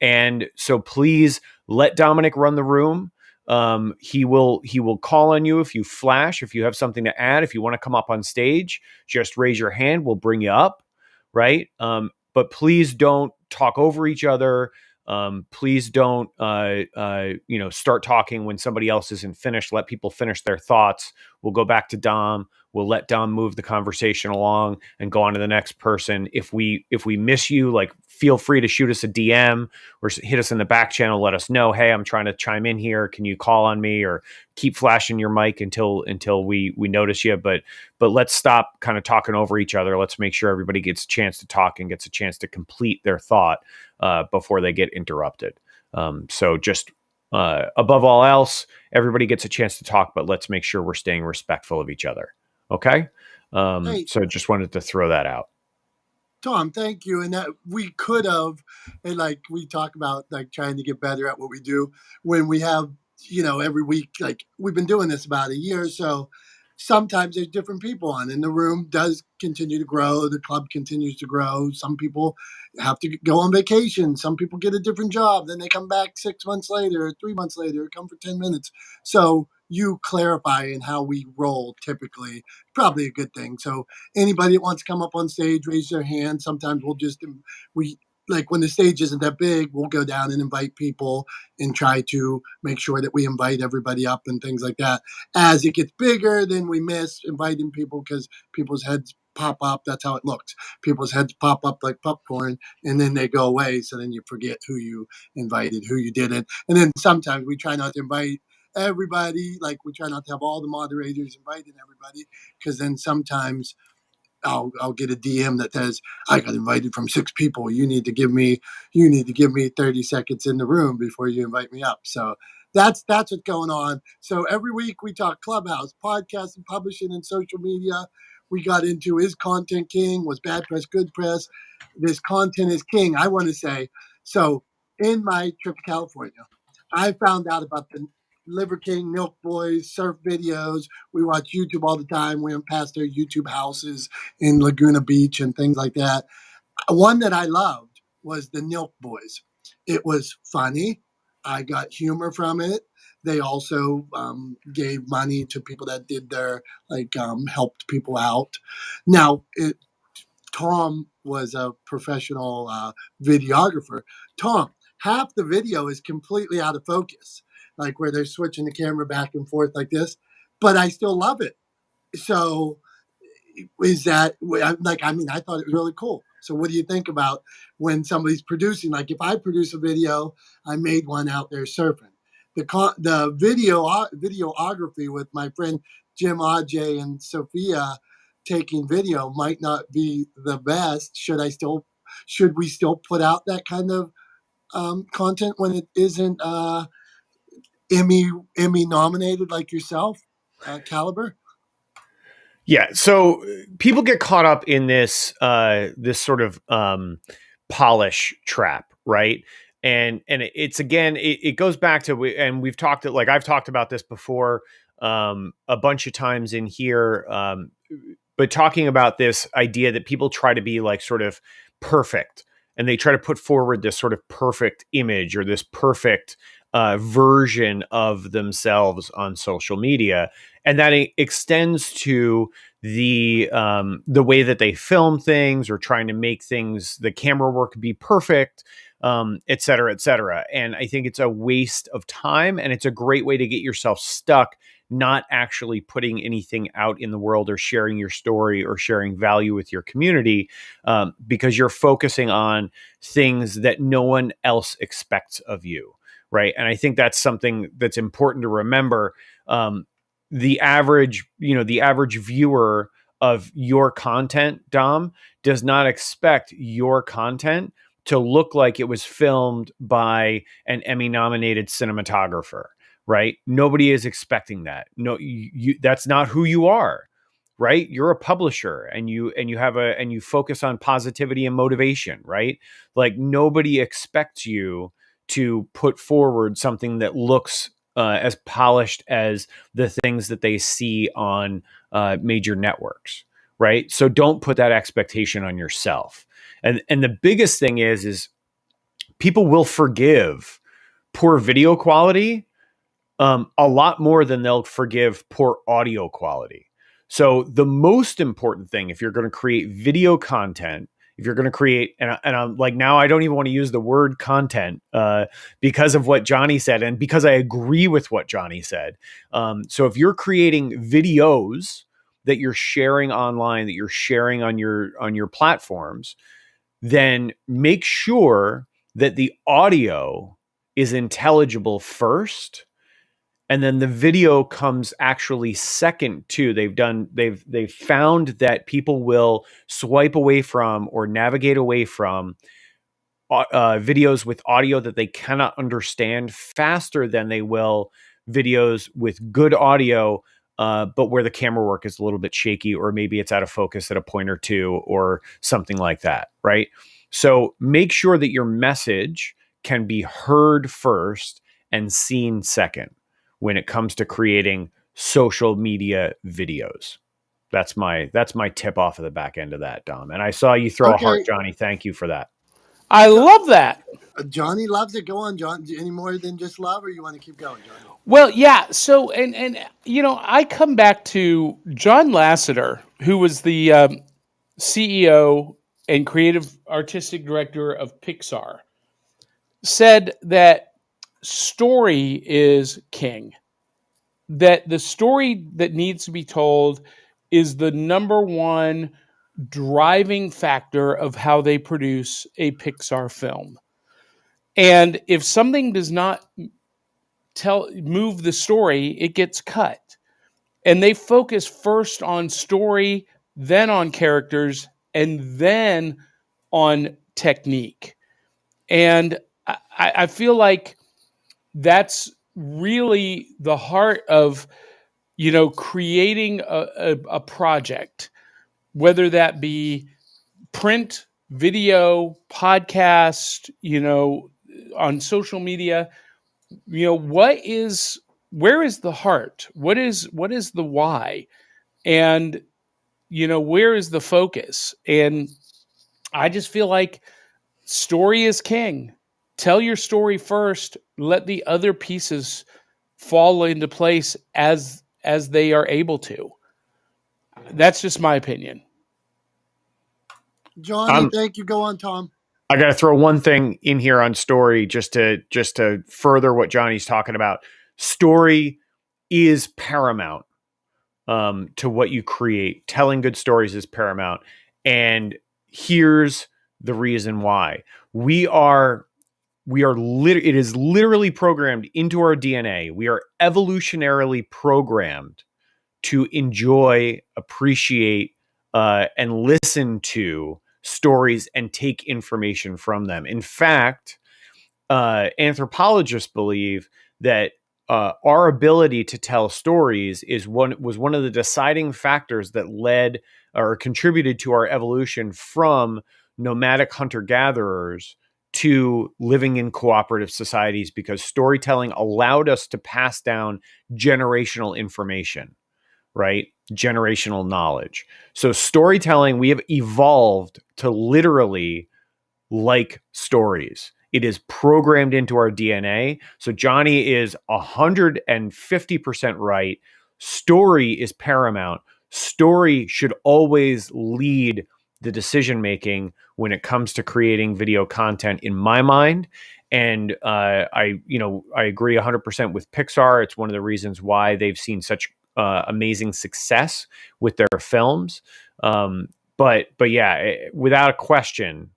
And so please let Dominick run the room. He will call on you if you flash, if you have something to add, if you want to come up on stage, just raise your hand. We'll bring you up. Right. But please don't talk over each other. Please don't, start talking when somebody else isn't finished. Let people finish their thoughts. We'll go back to Dom. We'll let Dom move the conversation along and go on to the next person. If we miss you, like, feel free to shoot us a DM or hit us in the back channel. Let us know, hey, I'm trying to chime in here. Can you call on me, or keep flashing your mic until we notice you. But let's stop kind of talking over each other. Let's make sure everybody gets a chance to talk and gets a chance to complete their thought before they get interrupted. So just above all else, everybody gets a chance to talk, but let's make sure we're staying respectful of each other. Okay. Hey, So just wanted to throw that out. Tom, thank you. And that we could have, and like we talk about, like, trying to get better at what we do when we have, every week, like we've been doing this about a year or so. Sometimes there's different people on, and the room does continue to grow. The club continues to grow. Some people have to go on vacation. Some people get a different job. Then they come back 6 months later, or 3 months later, or come for 10 minutes. So you clarifying how we roll typically, probably a good thing. So anybody that wants to come up on stage, raise their hand. Sometimes we like, when the stage isn't that big, we'll go down and invite people and try to make sure that we invite everybody up and things like that. As it gets bigger, then we miss inviting people because people's heads pop up. That's how it looks. People's heads pop up like popcorn, and then they go away. So then you forget who you invited, who you didn't. And then sometimes we try not to invite everybody. Like, we try not to have all the moderators inviting everybody, because then sometimes I'll get a DM that says, I got invited from 6 people. You need to give me 30 seconds in the room before you invite me up. So that's what's going on. So every week we talk Clubhouse, podcasting, publishing, and social media. We got into, is content king? Was bad press good press? This content is king, I want to say. So in my trip to California, I found out about the Liver King, Milk Boys, surf videos. We watch YouTube all the time. We went past their YouTube houses in Laguna Beach and things like that. One that I loved was the Milk Boys. It was funny. I got humor from it. They also gave money to people that did their, helped people out. Now, Tom was a professional videographer. Tom, half the video is completely out of focus, like where they're switching the camera back and forth like this, but I still love it. So is that, I thought it was really cool. So what do you think about when somebody's producing? Like, if I produce a video, I made one out there surfing. The videography with my friend Jim, Ajay, and Sophia taking video might not be the best. Should we still put out that kind of content when it isn't Emmy nominated like yourself, caliber? Yeah. So people get caught up in this sort of polish trap, right? And it's, again, it goes back to, and we've talked, like, I've talked about this before a bunch of times in here, but talking about this idea that people try to be, like, sort of perfect, and they try to put forward this sort of perfect image or this perfect version of themselves on social media, and that extends to the way that they film things, or trying to make things, the camera work, be perfect, et cetera, et cetera. And I think it's a waste of time, and it's a great way to get yourself stuck not actually putting anything out in the world or sharing your story or sharing value with your community, because you're focusing on things that no one else expects of you. Right. And I think that's something that's important to remember. The average viewer of your content, Dom, does not expect your content to look like it was filmed by an Emmy-nominated cinematographer, right? Nobody is expecting that. No, that's not who you are, right? You're a publisher, and you focus on positivity and motivation, right? Like, nobody expects you to put forward something that looks as polished as the things that they see on major networks, right? So don't put that expectation on yourself. And the biggest thing is people will forgive poor video quality a lot more than they'll forgive poor audio quality. So the most important thing, if you're going to create video content, if you're going to create, and I'm like, now I don't even want to use the word content because of what Johnny said, and because I agree with what Johnny said. So if you're creating videos that you're sharing online, that you're sharing on your platforms, then make sure that the audio is intelligible first, and then the video comes actually second too. They've found that people will swipe away from or navigate away from videos with audio that they cannot understand faster than they will videos with good audio, but where the camera work is a little bit shaky, or maybe it's out of focus at a point or two, or something like that, right? So make sure that your message can be heard first and seen second when it comes to creating social media videos. That's my tip off of the back end of that, Dom. And I saw you throw a heart, Okay, Johnny. Thank you for that. I love that. Johnny loves it. Go on, John. Any more than just love, or you want to keep going, Johnny? Well, yeah. So, and I come back to John Lasseter, who was the CEO and creative artistic director of Pixar, said that story is king. That the story that needs to be told is the number one driving factor of how they produce a Pixar film. And if something does not move the story, it gets cut. And they focus first on story, then on characters, and then on technique. And I feel like that's really the heart of creating a project, whether that be print, video, podcast, on social media. Where is the heart? What is the why? And where is the focus? And I just feel like story is king. Tell your story first, let the other pieces fall into place as they are able to. That's just my opinion. Johnny, thank you. Go on, Tom. I got to throw one thing in here on story just to further what Johnny's talking about. Story is paramount to what you create. Telling good stories is paramount. And here's the reason why. It is literally programmed into our DNA. We are evolutionarily programmed to enjoy, appreciate, and listen to stories and take information from them. In fact, anthropologists believe that our ability to tell stories was one of the deciding factors that led or contributed to our evolution from nomadic hunter-gatherers to living in cooperative societies, because storytelling allowed us to pass down generational information, right? Generational knowledge. So storytelling, we have evolved to literally like stories. It is programmed into our DNA. So Johnny is 150% right. Story is paramount. Story should always lead the decision making when it comes to creating video content, in my mind. And I agree 100% with Pixar. It's one of the reasons why they've seen such amazing success with their films. But yeah, without a question,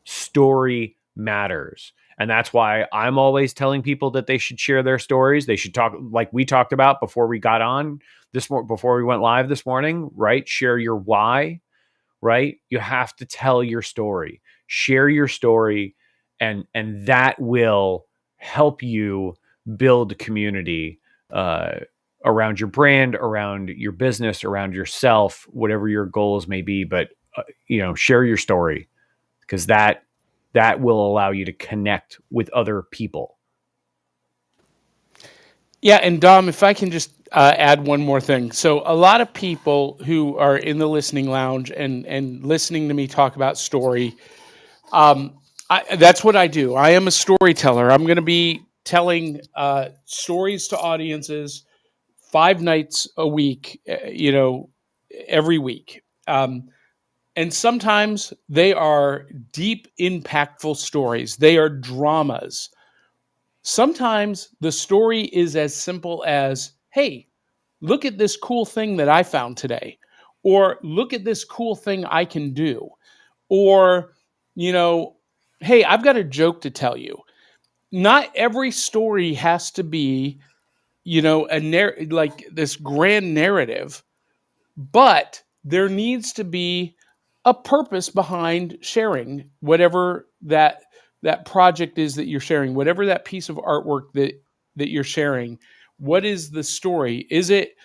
story matters. And that's why I'm always telling people that they should share their stories. They should talk, like we talked about before we got on before we went live this morning, right? Share your why, right? You have to tell your story, share your story, and that will help you build a community around your brand, around your business, around yourself, whatever your goals may be. But share your story, because that will allow you to connect with other people. Yeah, and Dom, if I can just add one more thing. So a lot of people who are in the listening lounge and listening to me talk about story, that's what I do. I am a storyteller. I'm going to be telling stories to audiences 5 nights a week, every week. And sometimes they are deep, impactful stories. They are dramas. Sometimes the story is as simple as, hey, look at this cool thing that I found today, or look at this cool thing I can do, or, hey, I've got a joke to tell you. Not every story has to be, like this grand narrative, but there needs to be a purpose behind sharing whatever that project is that you're sharing, whatever that piece of artwork that you're sharing. What is the story? Is it,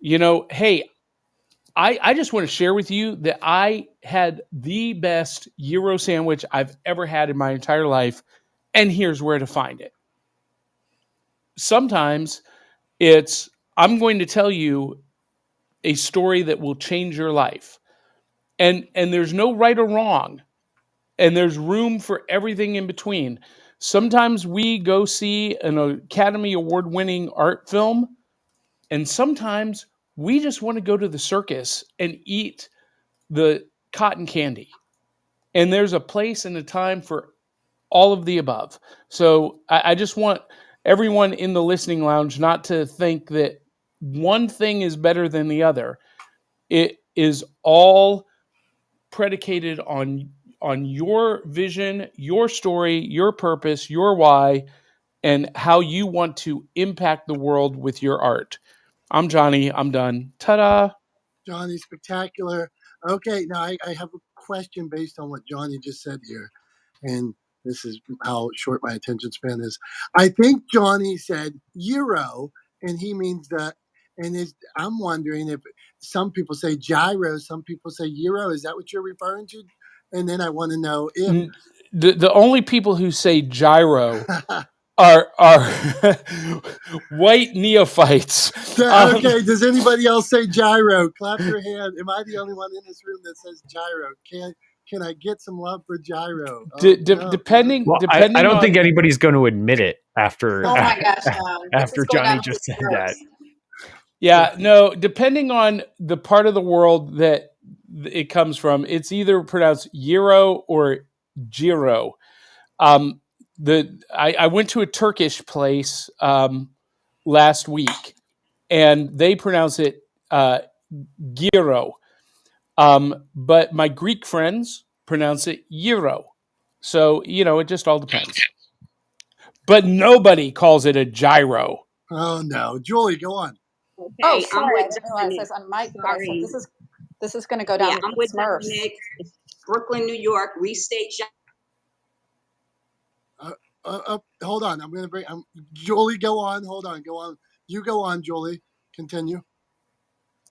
hey, I just want to share with you that I had the best gyro sandwich I've ever had in my entire life, and here's where to find it. Sometimes it's, I'm going to tell you a story that will change your life. And there's no right or wrong, and there's room for everything in between. Sometimes we go see an Academy Award winning art film, and sometimes we just want to go to the circus and eat the cotton candy. And there's a place and a time for all of the above. So I just want everyone in the listening lounge not to think that one thing is better than the other. It is all predicated on your vision, your story, your purpose, your why, and how you want to impact the world with your art. I'm Johnny. I'm done. Ta-da. Johnny, spectacular. Okay, now I have a question based on what Johnny just said here, and this is how short my attention span is. I think Johnny said Euro, and he means that. And I'm wondering if some people say gyro, some people say Euro. Is that what you're referring to? And then I want to know if The only people who say gyro are white neophytes. Okay, does anybody else say gyro? Clap your hand. Am I the only one in this room that says gyro? Can I get some love for gyro? No. Depending Well, depending I don't on, think anybody's going to admit it after Oh my gosh, this after is going Johnny down to just said the that. yeah, no, depending on the part of the world that it comes from, it's either pronounced gyro or gyro. I went to a Turkish place last week, and they pronounce it gyro. But my Greek friends pronounce it gyro. So, it just all depends. But nobody calls it a gyro. Oh no, Julie, go on. Okay, Oh, I'm sorry, I with didn't realize Dominic. this on mic, but I said Sorry. this is going to go down Yeah, with I'm the with Smurfs. Dominic. Brooklyn, New York, restate. Hold on. I'm going to bring. Julie, go on. Hold on. Go on. You go on, Julie. Continue.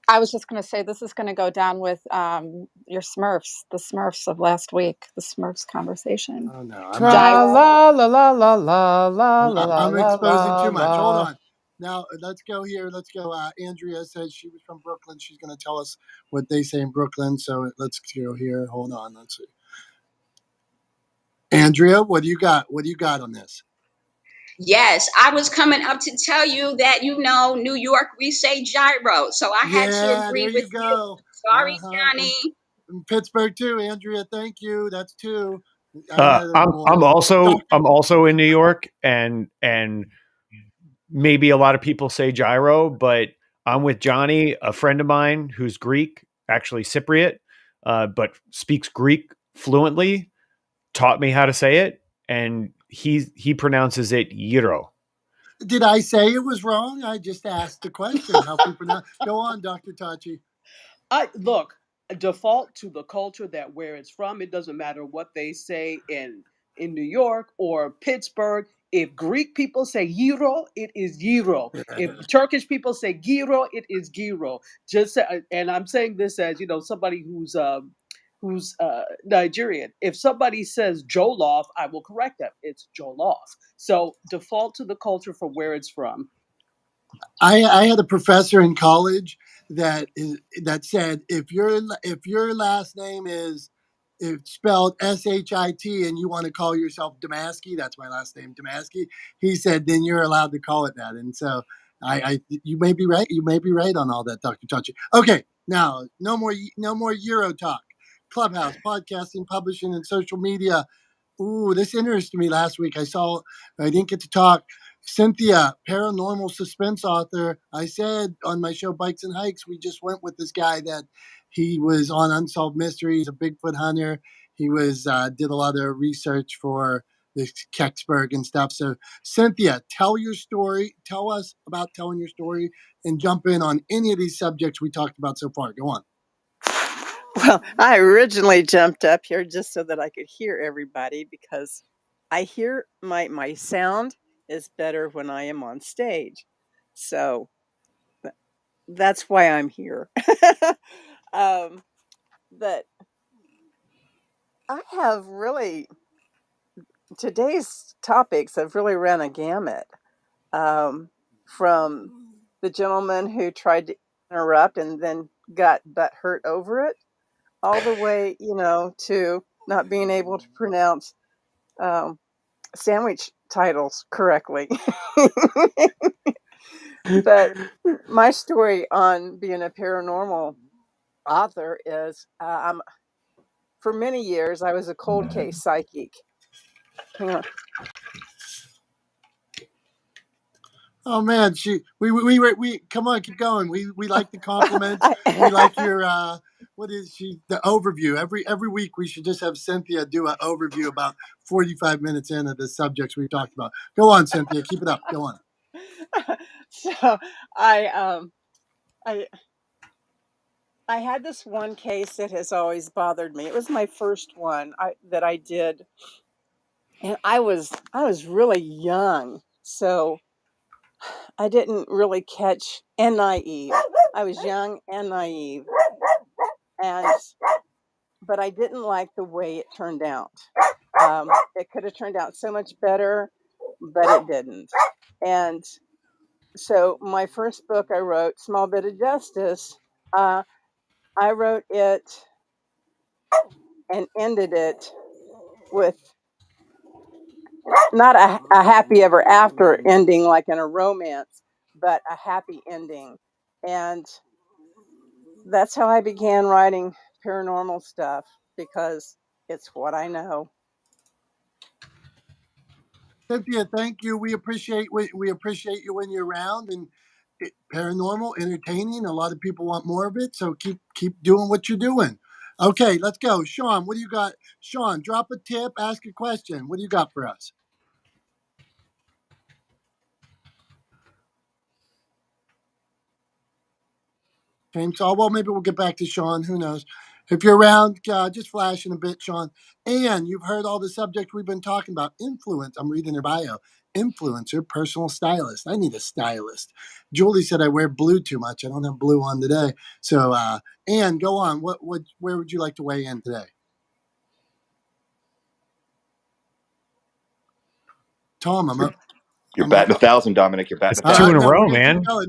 I was just going to say this is going to go down with your Smurfs, the Smurfs of last week, the Smurfs conversation. Oh no, Tra la la la la la la la I'm la exposing la too much. Hold la. on. Now let's go here. Let's go. Andrea says she was from Brooklyn. She's going to tell us what they say in Brooklyn. So let's go here. Hold on. Let's see. Andrea, what do you got? What do you got on this? Yes, I was coming up to tell you that New York, we say gyro. So I had to agree There with you you. go. Sorry, Johnny. In Pittsburgh too, Andrea. Thank you. That's two. I had a more I'm Dr. also in New York, and maybe a lot of people say gyro, but I'm with Johnny, a friend of mine who's Greek, actually Cypriot, but speaks Greek fluently, taught me how to say it, and he pronounces it gyro. Did I say it was wrong? I just asked the question. How people pronounce. Go on, Dr. Tachi. I look, default to the culture that where it's from. It doesn't matter what they say in New York or Pittsburgh. If Greek people say gyro, it is gyro. If Turkish people say gyro, it is gyro. And I'm saying this as somebody who's Nigerian. If somebody says jollof, I will correct them. It's jollof. So default to the culture from where it's from. I had a professor in college that said if your last name is spelled Shit and you want to call yourself Domasky, that's my last name, Domasky. He said then you're allowed to call it that. And so you may be right. You may be right on all that, Dr. Tachi. Okay, now no more Euro talk. Clubhouse, podcasting, publishing, and social media. Ooh, this interested me last week. I didn't get to talk. Cynthia, paranormal suspense author. I said on my show, Bikes and Hikes, we just went with this guy that he was on Unsolved Mysteries, a Bigfoot hunter. He did a lot of research for this Kecksburg and stuff. So, Cynthia, tell your story. Tell us about telling your story and jump in on any of these subjects we talked about so far. Go on. Well, I originally jumped up here just so that I could hear everybody because I hear my sound is better when I am on stage. So that's why I'm here. But I have really, today's topics have really ran a gamut from the gentleman who tried to interrupt and then got butt hurt over it, all the way, to not being able to pronounce sandwich titles correctly. But my story on being a paranormal author is for many years I was a cold case psychic. Hang on. Oh man, we come on, keep going. We like the compliments. We like your the overview. Every week we should just have Cynthia do an overview about 45 minutes into the subjects we talked about. Go on, Cynthia, keep it up. Go on. So I I had this one case that has always bothered me. It was my first one that I did, and I was really young, so I didn't really catch and naive. I was young and naive, and but I didn't like the way it turned out. It could have turned out so much better, but it didn't. And so my first book I wrote, Small Bit of Justice, I wrote it and ended it with not a happy ever after ending like in a romance, but a happy ending. And that's how I began writing paranormal stuff because it's what I know. Cynthia, thank you. We appreciate you when you're around and paranormal, entertaining. A lot of people want more of it, so keep doing what you're doing. Okay, let's go. Sean, what do you got? Sean, drop a tip, ask a question. What do you got for us? Chainsaw. Well, maybe we'll get back to Sean. Who knows? If you're around, just flashing a bit, Sean. And you've heard all the subjects we've been talking about. Influence. I'm reading their bio. Influencer, personal stylist. I need a stylist. Julie said I wear blue too much. I don't have blue on today. So, Ann, go on. Where would you like to weigh in today? Tom, I'm up. You're batting 1,000, Dominic. You're batting It's 1,000. two in a No, row, we're gonna keep man. going.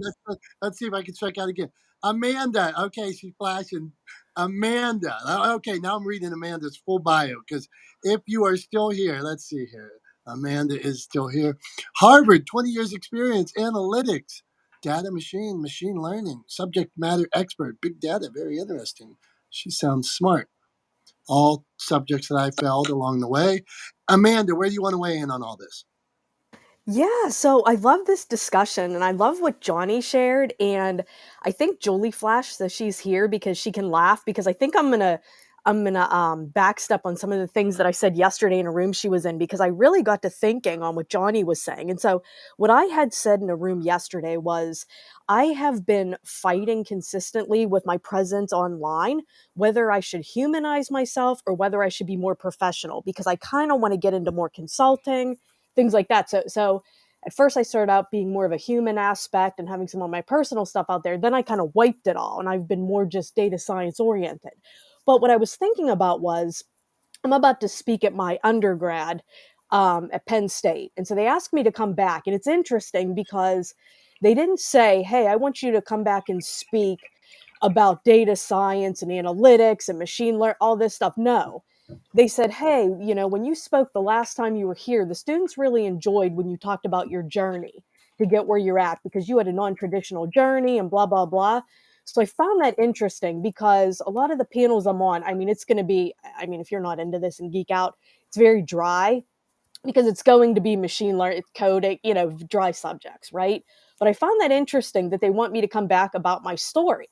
Let's see if I can strike out again. Amanda. Okay, she's flashing. Amanda. Okay, now I'm reading Amanda's full bio because if you are still here, let's see here. Amanda is still here. Harvard, 20 years experience, analytics, data machine learning, subject matter expert, big data, very interesting. She sounds smart. all subjects that I felt along the way. Amanda, where do you want to weigh in on all this? Yeah, so I love this discussion and I love what Johnny shared. And I think Jolie Flash says she's here because she can laugh, because I think I'm gonna backstep on some of the things that I said yesterday in a room she was in, because I really got to thinking on what Johnny was saying. And so what I had said in a room yesterday was, I have been fighting consistently with my presence online, whether I should humanize myself or whether I should be more professional, because I kind of want to get into more consulting, things like that. So at first I started out being more of a human aspect and having some of my personal stuff out there. Then I kind of wiped it all and I've been more just data science oriented. But what I was thinking about was, I'm about to speak at my undergrad at Penn State. And so they asked me to come back. And it's interesting because they didn't say, hey, I want you to come back and speak about data science and analytics and machine learning, all this stuff. No, they said, hey, when you spoke the last time you were here, the students really enjoyed when you talked about your journey to get where you're at, because you had a non-traditional journey and blah, blah, blah. So I found that interesting, because a lot of the panels I'm on, it's going to be, if you're not into this and geek out, it's very dry, because it's going to be machine learning, coding, dry subjects, right? But I found that interesting that they want me to come back about my story.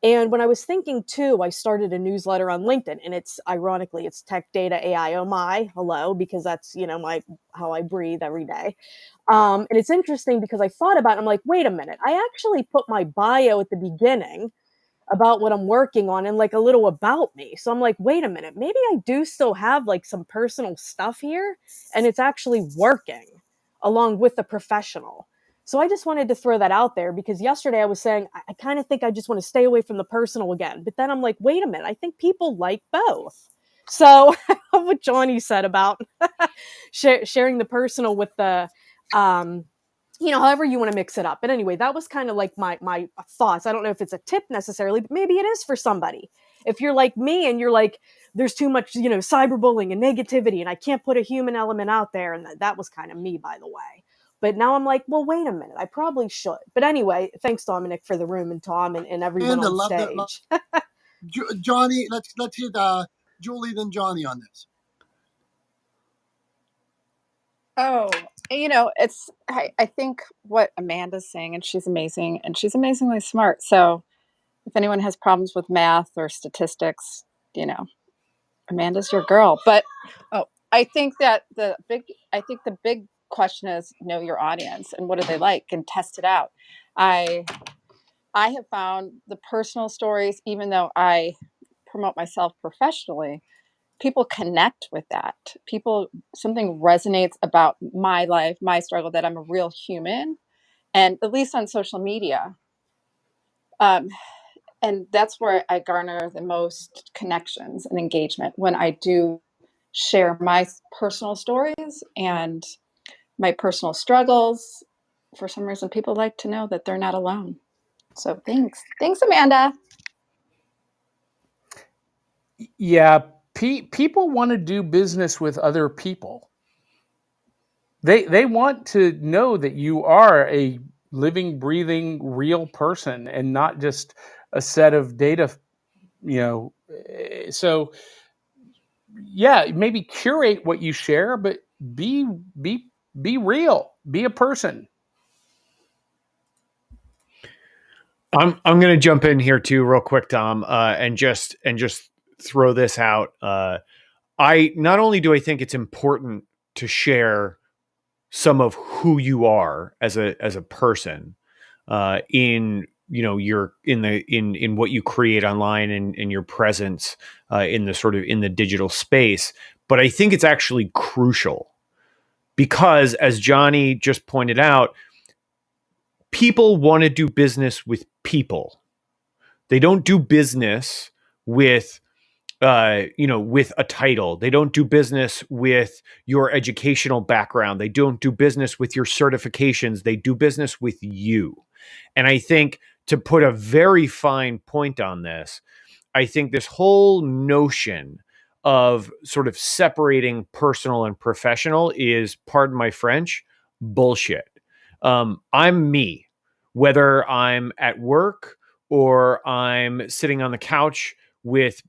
And when I was thinking too, I started a newsletter on LinkedIn, and it's ironically, it's Tech Data AI. Oh my, hello, because that's, how I breathe every day. And it's interesting because I thought about it, I'm like, wait a minute, I actually put my bio at the beginning about what I'm working on and like a little about me. So I'm like, wait a minute, maybe I do still have like some personal stuff here and it's actually working along with the professional. So I just wanted to throw that out there, because yesterday I was saying, I kind of think I just want to stay away from the personal again. But then I'm like, wait a minute, I think people like both. So what Johnny said about sharing the personal with the, however you want to mix it up. But anyway, that was kind of like my thoughts. I don't know if it's a tip necessarily, but maybe it is for somebody. If you're like me and you're like, there's too much, cyberbullying and negativity, and I can't put a human element out there. And that was kind of me, by the way. But now I'm like, well, wait a minute, I probably should. But anyway, thanks, Dominic, for the room, and Tom and everyone Amanda, on love that. stage. Johnny, let's hit Julie, then Johnny on this. Oh, I think what Amanda's saying, and she's amazing, and she's amazingly smart. So if anyone has problems with math or statistics, Amanda's your girl. But I think that the big question is, know your audience and what do they like, and test it out. I have found the personal stories, even though I promote myself professionally, people connect with that. Something resonates about my life, my struggle, that I'm a real human, and at least on social media. And that's where I garner the most connections and engagement, when I do share my personal stories and my personal struggles. For some reason, people like to know that they're not alone. So thanks, Amanda. Yeah, people want to do business with other people. They want to know that you are a living, breathing, real person and not just a set of data. So yeah, maybe curate what you share, but be real, be a person. I'm going to jump in here too, real quick, Tom, and just throw this out. I not only do I think it's important to share some of who you are as a person in your in what you create online and in your presence in the sort of in the digital space, but I think it's actually crucial because, as Johnny just pointed out, people want to do business with people. They don't do business with with a title. They don't do business with your educational background. They don't do business with your certifications. They do business with you. And I think, to put a very fine point on this, I think this whole notion of sort of separating personal and professional is, pardon my French, bullshit. I'm me, whether I'm at work or I'm sitting on the couch with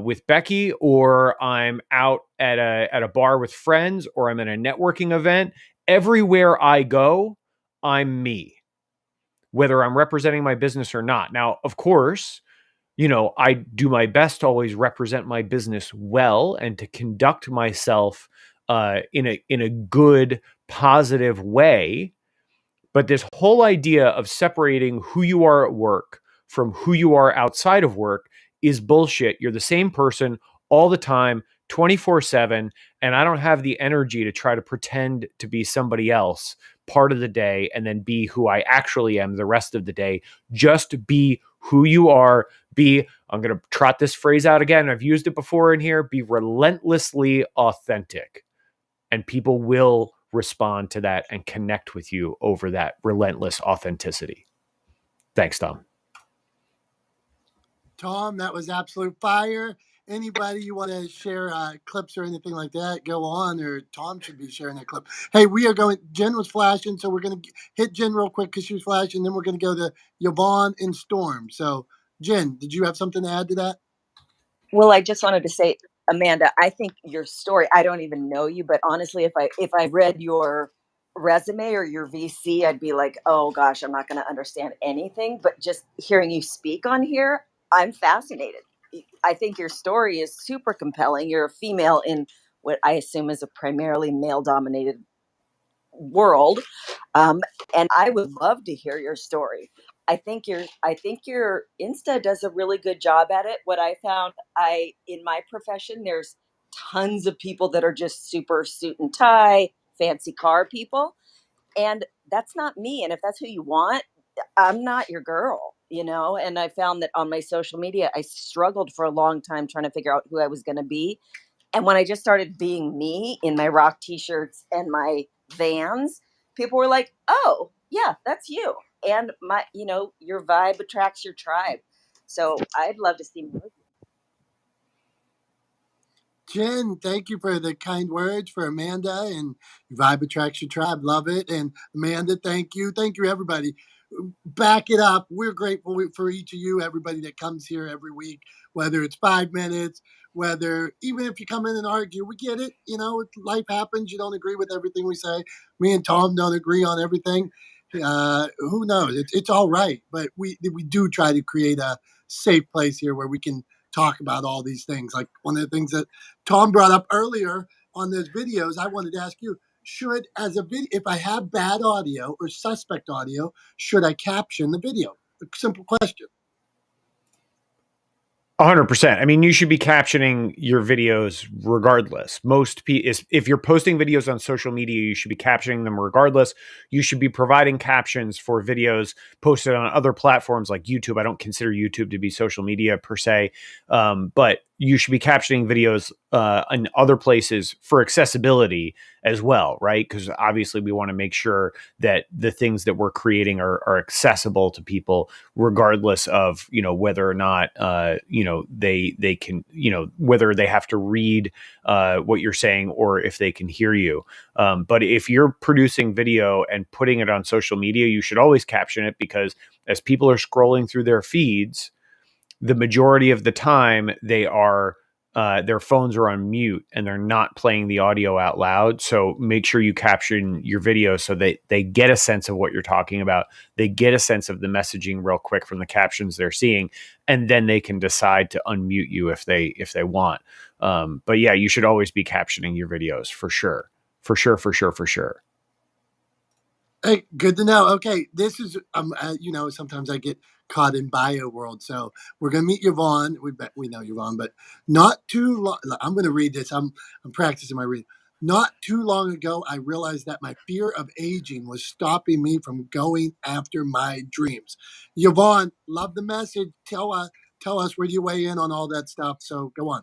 with Becky, or I'm out at a bar with friends, or I'm at a networking event. Everywhere I go, I'm me, whether I'm representing my business or not. Now, of course, I do my best to always represent my business well and to conduct myself in a good, positive way. But this whole idea of separating who you are at work from who you are outside of work is bullshit. You're the same person all the time, 24/7, and I don't have the energy to try to pretend to be somebody else part of the day and then be who I actually am the rest of the day. Just be who you are. I'm going to trot this phrase out again. I've used it before in here. Be relentlessly authentic, and people will respond to that and connect with you over that relentless authenticity. Thanks, Tom. Tom, that was absolute fire. Anybody you want to share clips or anything like that, go on, or Tom should be sharing that clip. Hey, we are going, Jen was flashing, so we're going to hit Jen real quick because she was flashing, then we're going to go to Yvonne and Storm. So, Jen, did you have something to add to that? Well, I just wanted to say, Amanda, I think your story, I don't even know you, but honestly, if I read your resume or your VC, I'd be like, oh gosh, I'm not going to understand anything. But just hearing you speak on here, I'm fascinated. I think your story is super compelling. You're a female in what I assume is a primarily male dominated world. And I would love to hear your story. I think your Insta does a really good job at it. What I found, in my profession, there's tons of people that are just super suit and tie, fancy car people. And that's not me. And if that's who you want, I'm not your girl, And I found that on my social media, I struggled for a long time trying to figure out who I was going to be. And when I just started being me in my rock t-shirts and my Vans, people were like, oh, yeah, that's you. And your vibe attracts your tribe. So I'd love to see more. Jen, thank you for the kind words for Amanda, and Vibe Attracts Your Tribe. Love it. And Amanda, thank you. Thank you, everybody. Back it up. We're grateful for each of you, everybody that comes here every week, whether it's 5 minutes, whether even if you come in and argue, we get it. Life happens. You don't agree with everything we say. Me and Tom don't agree on everything. Who knows? It's all right. But we do try to create a safe place here where we can talk about all these things. Like one of the things that Tom brought up earlier on those videos, I wanted to ask you, if I have bad audio or suspect audio, should I caption the video? A simple question. 100%. I mean, you should be captioning your videos regardless. If you're posting videos on social media, you should be captioning them regardless. You should be providing captions for videos posted on other platforms like YouTube. I don't consider YouTube to be social media per se, but you should be captioning videos in other places for accessibility as well, right? Because obviously we want to make sure that the things that we're creating are accessible to people, regardless of whether or not they can whether they have to read what you're saying or if they can hear you. But if you're producing video and putting it on social media, you should always caption it, because as people are scrolling through their feeds, the majority of the time they are their phones are on mute and they're not playing the audio out loud. So make sure you caption your video so that they get a sense of what you're talking about. They get a sense of the messaging real quick from the captions they're seeing, and then they can decide to unmute you if they want. But yeah, you should always be captioning your videos for sure. For sure. Hey, good to know. Okay, this is sometimes I get caught in bio world, so we're gonna meet Yvonne. We know Yvonne, but not too long. I'm gonna read this. I'm practicing my reading. Not too long ago, I realized that my fear of aging was stopping me from going after my dreams. Yvonne, love the message. Tell us where do you weigh in on all that stuff. So go on.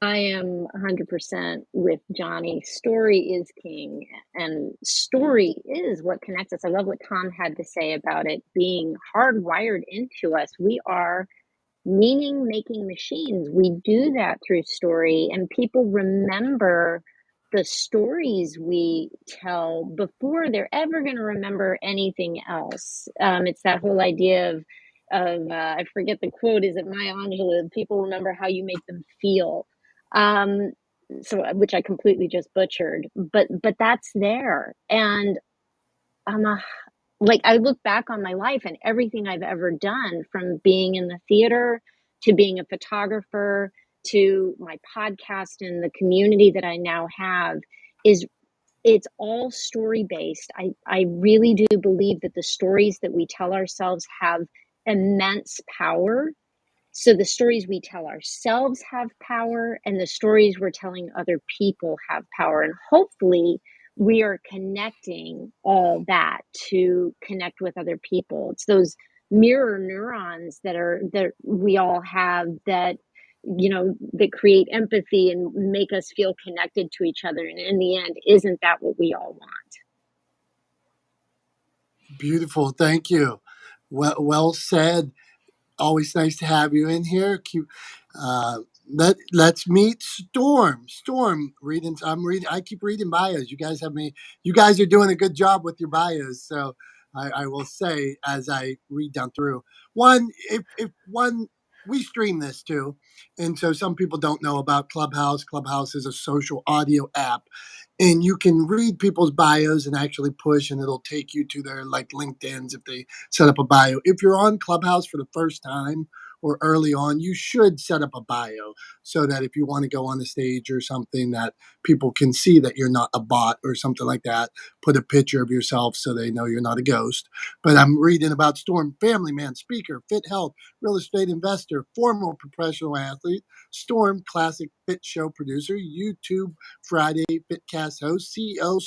I am 100% with Johnny. Story is king, and story is what connects us. I love what Tom had to say about it being hardwired into us. We are meaning making machines. We do that through story, and people remember the stories we tell before they're ever going to remember anything else. It's that whole idea of I forget the quote. Is it Maya Angelou? People remember how you make them feel. So which I completely just butchered, but that's there. And I'm a like, I look back on my life and everything I've ever done, from being in the theater to being a photographer to my podcast and the community that I now have, is it's all story based. I really do believe that the stories that we tell ourselves have immense power. So the stories we tell ourselves have power, and the stories we're telling other people have power. And hopefully we are connecting all that to connect with other people. It's those mirror neurons that we all have, that that create empathy and make us feel connected to each other. And in the end, isn't that what we all want? Beautiful. Thank you. Well said. Always nice to have you in here. Uh, let's meet Storm. Storm, reading. I'm reading. I keep reading bios. You guys have me. You guys are doing a good job with your bios. So I will say, as I read down through one, if one, we stream this too, and so some people don't know about Clubhouse. Clubhouse is a social audio app, and you can read people's bios and actually push, and it'll take you to their like LinkedIn's if they set up a bio. If you're on Clubhouse for the first time or early on, you should set up a bio so that if you want to go on the stage or something, that people can see that you're not a bot or something like that. Put a picture of yourself so they know you're not a ghost. But I'm reading about Storm: family man, speaker, fit health, real estate investor, former professional athlete. Storm, classic fit show producer, YouTube Friday Fitcast host, CEO,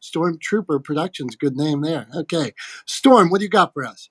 Stormtrooper Productions. Good name there. Okay. Storm, what do you got for us?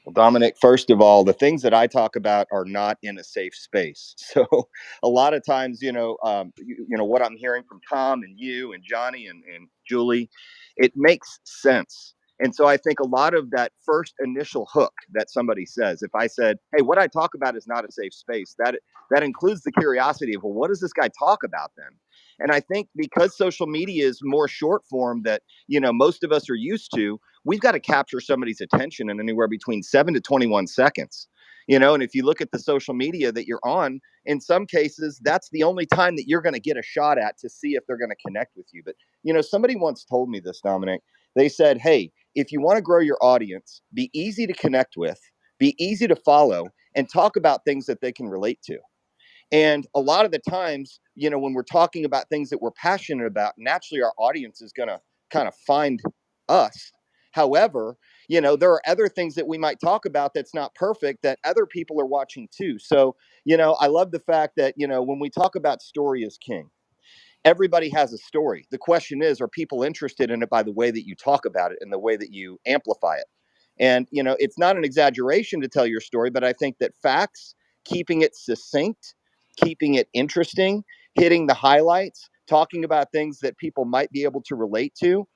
Well, Dominic, first of all, the things that I talk about are not in a safe space. So a lot of times, what I'm hearing from Tom and you and Johnny and Julie, it makes sense. And so I think a lot of that first initial hook that somebody says, if I said, hey, what I talk about is not a safe space, that includes the curiosity of, well, what does this guy talk about then? And I think because social media is more short form that, most of us are used to, we've got to capture somebody's attention in anywhere between 7 to 21 seconds. And if you look at the social media that you're on, in some cases, that's the only time that you're going to get a shot at to see if they're going to connect with you. But, somebody once told me this, Dominic. They said, hey, if you want to grow your audience, be easy to connect with, be easy to follow, and talk about things that they can relate to. And a lot of the times, when we're talking about things that we're passionate about, naturally our audience is going to kind of find us. However, there are other things that we might talk about that's not perfect that other people are watching too. So, I love the fact that, when we talk about story is king, everybody has a story. The question is, are people interested in it by the way that you talk about it and the way that you amplify it? And, it's not an exaggeration to tell your story, but I think that facts, keeping it succinct, keeping it interesting, hitting the highlights, talking about things that people might be able to relate to,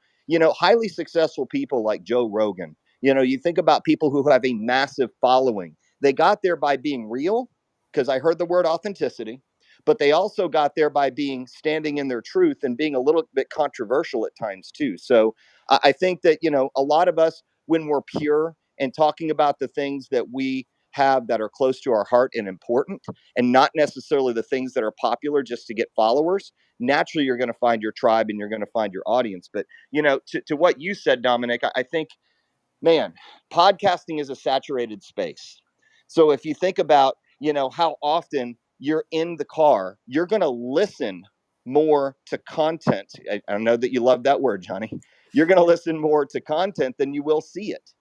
highly successful people like Joe Rogan, you think about people who have a massive following. They got there by being real, because I heard the word authenticity, but they also got there by standing in their truth and being a little bit controversial at times too. So I think that, a lot of us, when we're pure and talking about the things that we have that are close to our heart and important, and not necessarily the things that are popular just to get followers, naturally you're going to find your tribe and you're going to find your audience. But, to what you said, Dominic, I think, man, podcasting is a saturated space. So if you think about, how often you're in the car, you're going to listen more to content. I know that you love that word, Johnny. You're going to listen more to content than you will see it.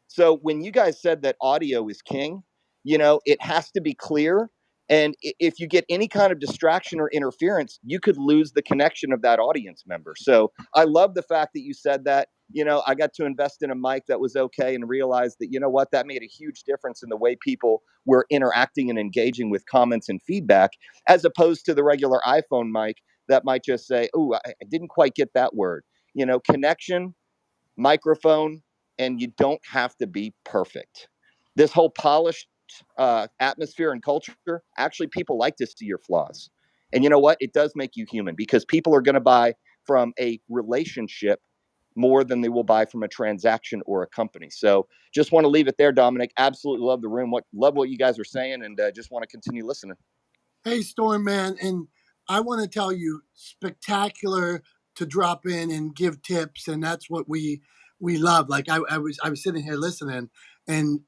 So when you guys said that audio is king, it has to be clear. And if you get any kind of distraction or interference, you could lose the connection of that audience member. So I love the fact that you said that. I got to invest in a mic that was okay and realized that, that made a huge difference in the way people were interacting and engaging with comments and feedback, as opposed to the regular iPhone mic that might just say, oh, I didn't quite get that word. Connection, microphone, and you don't have to be perfect. This whole polished atmosphere and culture, actually, people like to see your flaws. And you know what? It does make you human, because people are going to buy from a relationship more than they will buy from a transaction or a company. So just want to leave it there, Dominic. Absolutely love the room. Love what you guys are saying, and just want to continue listening. Hey, Storm Man, and I want to tell you, spectacular to drop in and give tips, and that's what we love. Like I was sitting here listening, and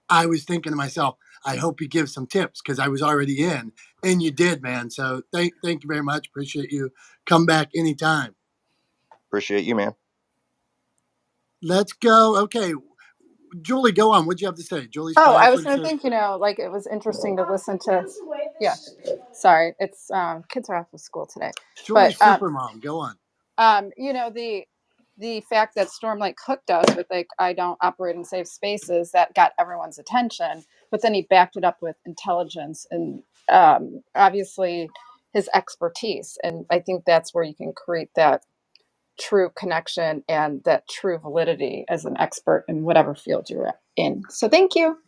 I was thinking to myself, I hope he gives some tips because I was already in, and you did, man. So thank you very much. Appreciate you. Come back anytime. Appreciate you, man. Let's go. Okay, Julie, go on. What'd you have to say? Julie Oh, I Splash. was What'd you going to say? think, like it was interesting to listen to. Yeah, sorry, it's kids are off of school today, Julie but Supermom. Go on. the fact that Storm like hooked us with like I don't operate in safe spaces, that got everyone's attention, but then he backed it up with intelligence and obviously his expertise, and I think that's where you can create that true connection and that true validity as an expert in whatever field you're in. So thank you.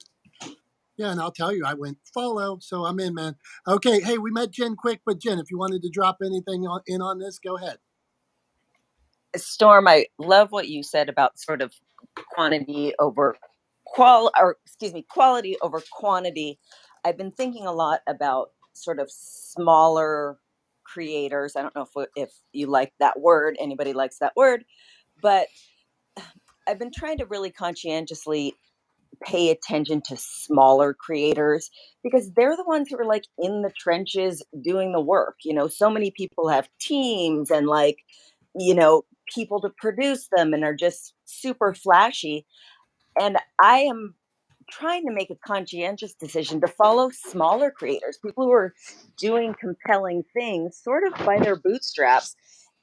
Yeah, and I'll tell you, I went follow, so I'm in, man. Okay, hey, we met Jen quick, but Jen, if you wanted to drop anything on this, go ahead. Storm, I love what you said about sort of quality over quantity. I've been thinking a lot about sort of smaller creators. I don't know if you like that word, anybody likes that word, but I've been trying to really conscientiously pay attention to smaller creators because they're the ones who are like in the trenches doing the work. So many people have teams and people to produce them and are just super flashy. And I am trying to make a conscientious decision to follow smaller creators, people who are doing compelling things sort of by their bootstraps.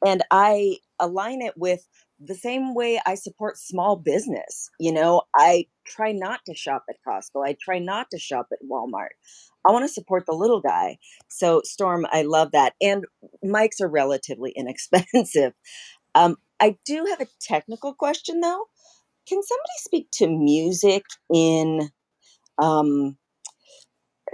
And I align it with the same way I support small business. I try not to shop at Costco. I try not to shop at Walmart. I want to support the little guy. So, Storm, I love that. And mics are relatively inexpensive. I do have a technical question, though. Can somebody speak to music in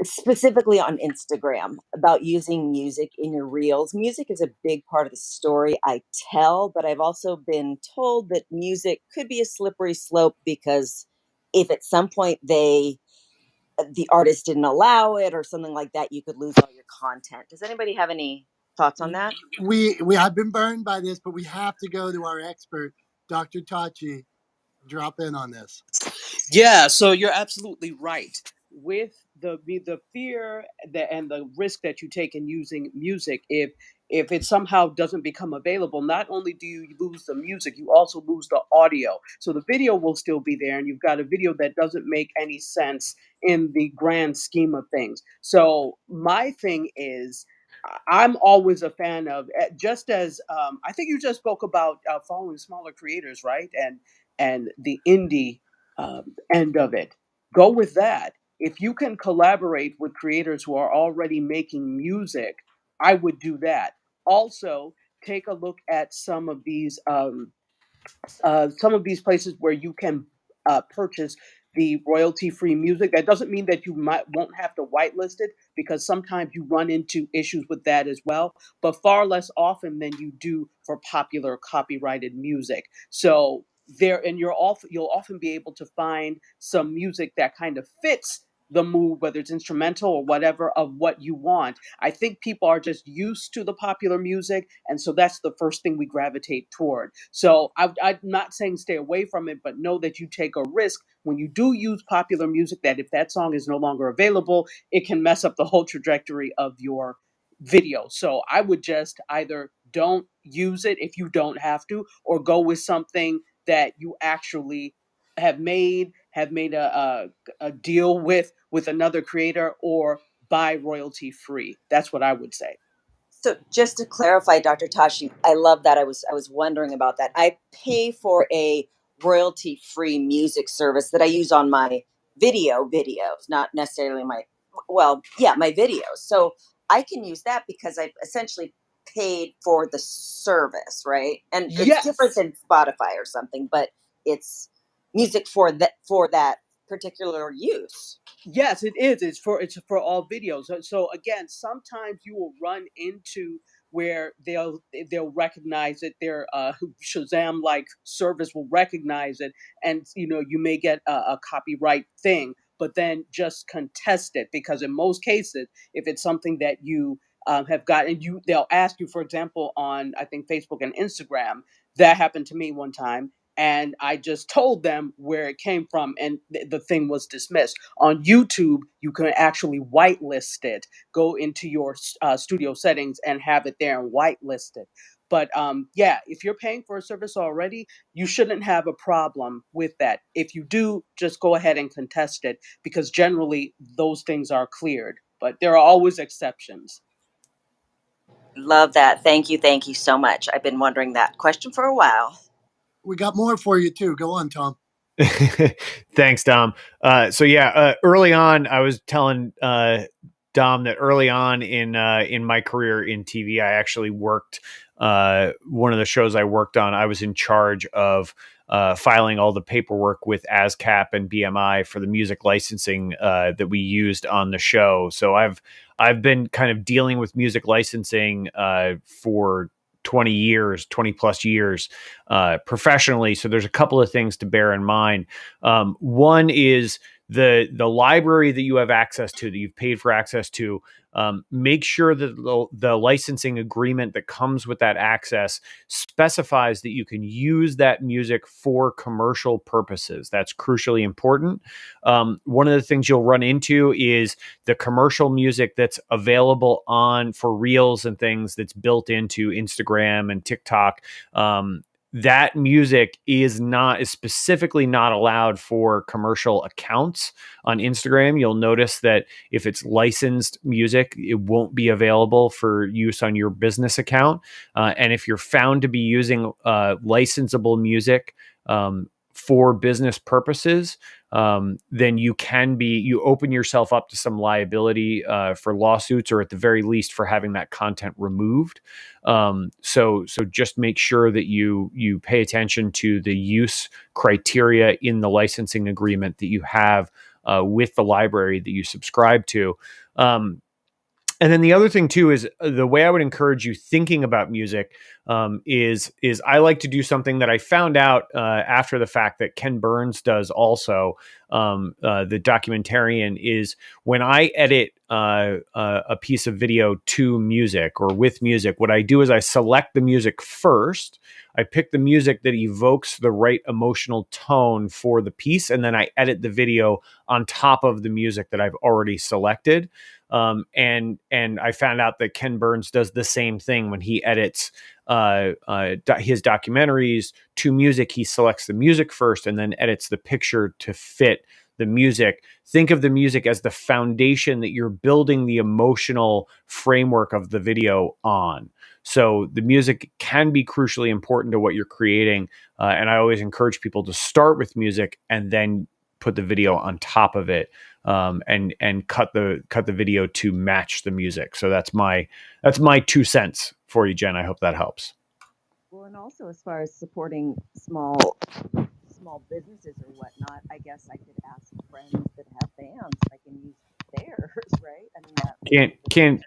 specifically on Instagram about using music in your reels? Music is a big part of the story I tell, but I've also been told that music could be a slippery slope because if at some point the artist didn't allow it or something like that, you could lose all your content. Does anybody have any thoughts on that? We have been burned by this, but we have to go to our expert, Dr. Tachi. Drop in on this. Yeah, so you're absolutely right. With the fear and the risk that you take in using music, if it somehow doesn't become available, not only do you lose the music, you also lose the audio. So the video will still be there, and you've got a video that doesn't make any sense in the grand scheme of things. So my thing is, I'm always a fan of just as I think you just spoke about following smaller creators, right? And the indie end of it. Go with that. If you can collaborate with creators who are already making music, I would do that. Also, take a look at some of these places where you can purchase the royalty-free music. That doesn't mean that you won't have to whitelist it, because sometimes you run into issues with that as well, but far less often than you do for popular copyrighted music. So you'll often be able to find some music that kind of fits the mood, whether it's instrumental or whatever, of what you want. I think people are just used to the popular music, and so that's the first thing we gravitate toward. So I'm not saying stay away from it, but know that you take a risk when you do use popular music, that if that song is no longer available, it can mess up the whole trajectory of your video. So I would just either don't use it if you don't have to, or go with something that you actually have made a deal with another creator, or buy royalty free. That's what I would say. So just to clarify, Dr. Tashi, I love that. I was wondering about that. I pay for a royalty-free music service that I use on my videos, not necessarily my videos. So I can use that because I've essentially paid for the service, right? And it's different Yes. than Spotify or something, but it's music for that particular use. Yes, it is. It's for all videos. So again, sometimes you will run into where they'll recognize it. Their Shazam like service will recognize it, and you may get a copyright thing, but then just contest it, because in most cases, if it's something that you have got, and they'll ask you, for example, on I think Facebook and Instagram. That happened to me one time, and I just told them where it came from, and the thing was dismissed. On YouTube, you can actually whitelist it. Go into your studio settings and have it there and whitelist it. But yeah, if you're paying for a service already, you shouldn't have a problem with that. If you do, just go ahead and contest it, because generally those things are cleared. But there are always exceptions. Love that. Thank you so much. I've been wondering that question for a while. We got more for you too. Go on, Tom. Thanks, Dom. So yeah, early on, I was telling Dom that early on in my career in TV, I actually worked one of the shows I worked on. I was in charge of filing all the paperwork with ASCAP and BMI for the music licensing that we used on the show. So I've been kind of dealing with music licensing for 20 plus years professionally. So there's a couple of things to bear in mind. One is the library that you have access to, that you've paid for access to. Make sure that the licensing agreement that comes with that access specifies that you can use that music for commercial purposes. That's crucially important. One of the things you'll run into is the commercial music that's available for Reels and things that's built into Instagram and TikTok. That music is specifically not allowed for commercial accounts on Instagram. You'll notice that if it's licensed music, it won't be available for use on your business account. And if you're found to be using licensable music for business purposes, then you open yourself up to some liability for lawsuits, or at the very least for having that content removed. So just make sure that you pay attention to the use criteria in the licensing agreement that you have with the library that you subscribe to. And then the other thing too is the way I would encourage you thinking about music is I like to do something that I found out after the fact that Ken Burns does also. The documentarian is when I edit a piece of video to music or with music, what I do is I select the music first. I pick the music that evokes the right emotional tone for the piece, and then I edit the video on top of the music that I've already selected. And I found out that Ken Burns does the same thing when he edits his documentaries to music. He selects the music first and then edits the picture to fit the music. Think of the music as the foundation that you're building the emotional framework of the video on. So the music can be crucially important to what you're creating. And I always encourage people to start with music and then put the video on top of it. And cut the video to match the music. So that's my 2 cents for you, Jen. I hope that helps. Well, and also as far as supporting small businesses or whatnot, I guess I could ask friends that have bands if I can use theirs, right? I mean,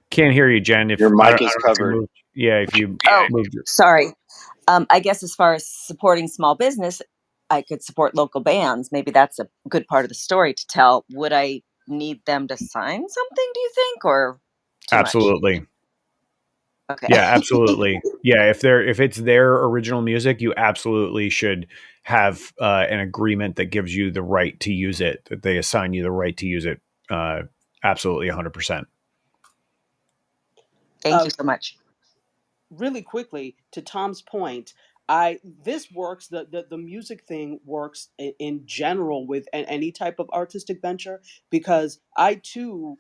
Can't hear you, Jen. If Your mic is covered. If you moved your... Sorry. I guess as far as supporting small business, I could support local bands. Maybe that's a good part of the story to tell. Would I need them to sign something, do you think, or Absolutely. Much? Okay. Yeah, absolutely. Yeah, if it's their original music, you absolutely should have an agreement that gives you the right to use it, that they assign you the right to use it. Absolutely 100%. Thank you so much. Really quickly, to Tom's point, this works. The music thing works in general with any type of artistic venture, because I too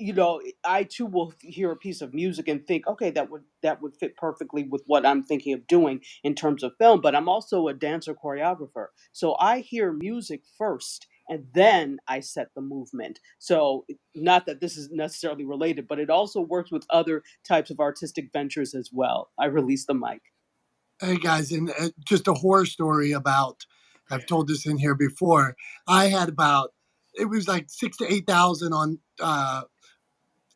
will hear a piece of music and think, okay, that would fit perfectly with what I'm thinking of doing in terms of film. But I'm also a dancer choreographer, so I hear music first and then I set the movement. So not that this is necessarily related, but it also works with other types of artistic ventures as well. I release the mic. Hey guys, and just a horror story about I've told this in here before. I had about, it was like 6 to 8,000 on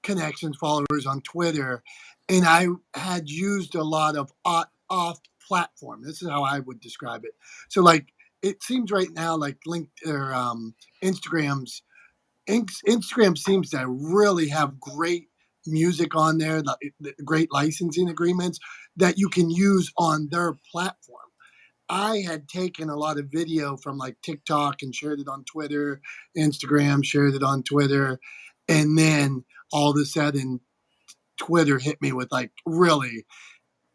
connections, followers on Twitter, and I had used a lot of off platform. This is how I would describe it. So like it seems right now like Instagram's Instagram seems to really have great music on there, the great licensing agreements that you can use on their platform. I had taken a lot of video from like TikTok and shared it on Twitter, Instagram, shared it on Twitter, and then all of a sudden Twitter hit me with like really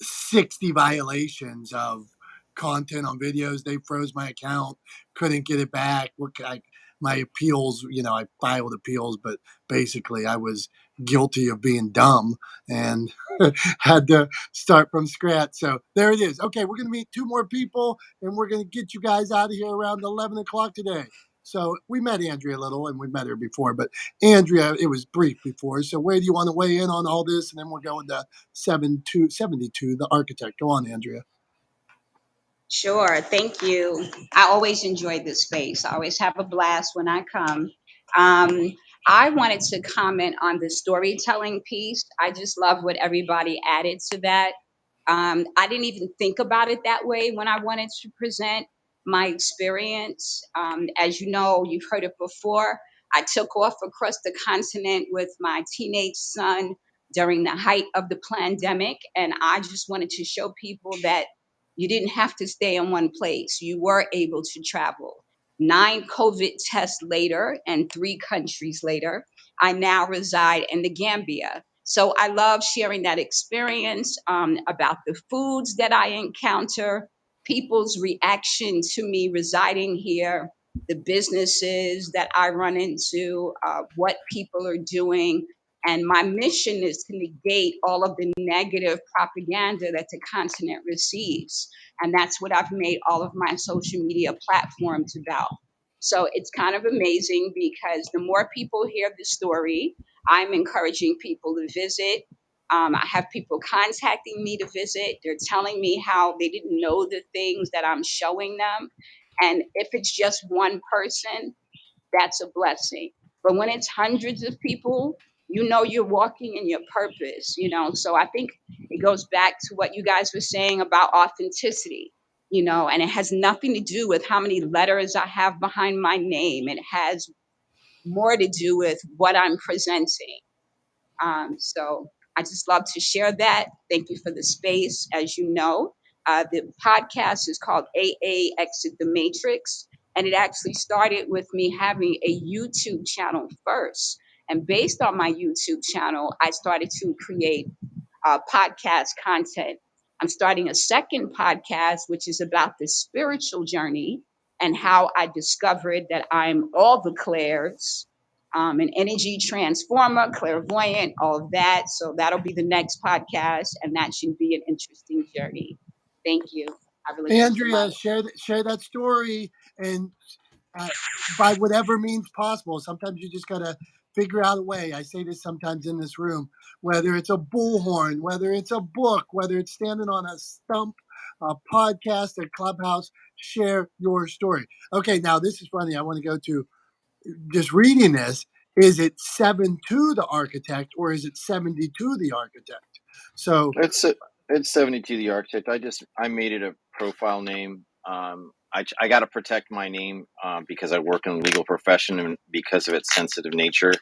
60 violations of content on videos. They froze my account, couldn't get it back. My appeals, I filed appeals, but basically I was guilty of being dumb and had to start from scratch. So there it is. Okay, we're going to meet two more people and we're going to get you guys out of here around 11 o'clock today. So we met Andrea a little and we met her before, but Andrea, it was brief before. So where do you want to weigh in on all this? And then we're going to 72, the architect. Go on, Andrea. Sure, thank you. I always enjoy this space. I always have a blast when I come. Um, I wanted to comment on the storytelling piece. I just love what everybody added to that. I didn't even think about it that way when I wanted to present my experience. As you know, you've heard it before. I took off across the continent with my teenage son during the height of the pandemic, and I just wanted to show people that you didn't have to stay in one place. You were able to travel. 9 COVID tests later and 3 countries later, I now reside in the Gambia. So I love sharing that experience about the foods that I encounter, people's reaction to me residing here, the businesses that I run into, what people are doing. And my mission is to negate all of the negative propaganda that the continent receives. And that's what I've made all of my social media platforms about. So it's kind of amazing because the more people hear the story, I'm encouraging people to visit. I have people contacting me to visit. They're telling me how they didn't know the things that I'm showing them. And if it's just one person, that's a blessing. But when it's hundreds of people, you're walking in your purpose. So I think it goes back to what you guys were saying about authenticity, and it has nothing to do with how many letters I have behind my name. It has more to do with what I'm presenting. So I just love to share that. Thank you for the space. As you know, the podcast is called AA Exit the Matrix. And it actually started with me having a YouTube channel first. And based on my YouTube channel, I started to create podcast content. I'm starting a second podcast, which is about the spiritual journey and how I discovered that I'm all the clairs, an energy transformer, clairvoyant, all of that. So that'll be the next podcast, and that should be an interesting journey. Thank you. I relinquish the Andrea, mic. share that story and uh, by whatever means possible. Sometimes you just got to figure out a way. I say this sometimes in this room, whether it's a bullhorn, whether it's a book, whether it's standing on a stump, a podcast, a clubhouse, share your story. Okay, now this is funny. I want to go to just reading this. Is it 7 to the architect or is it 70 to the architect? So It's 72 the architect. I made it a profile name. I got to protect my name because I work in the legal profession and because of its sensitive nature.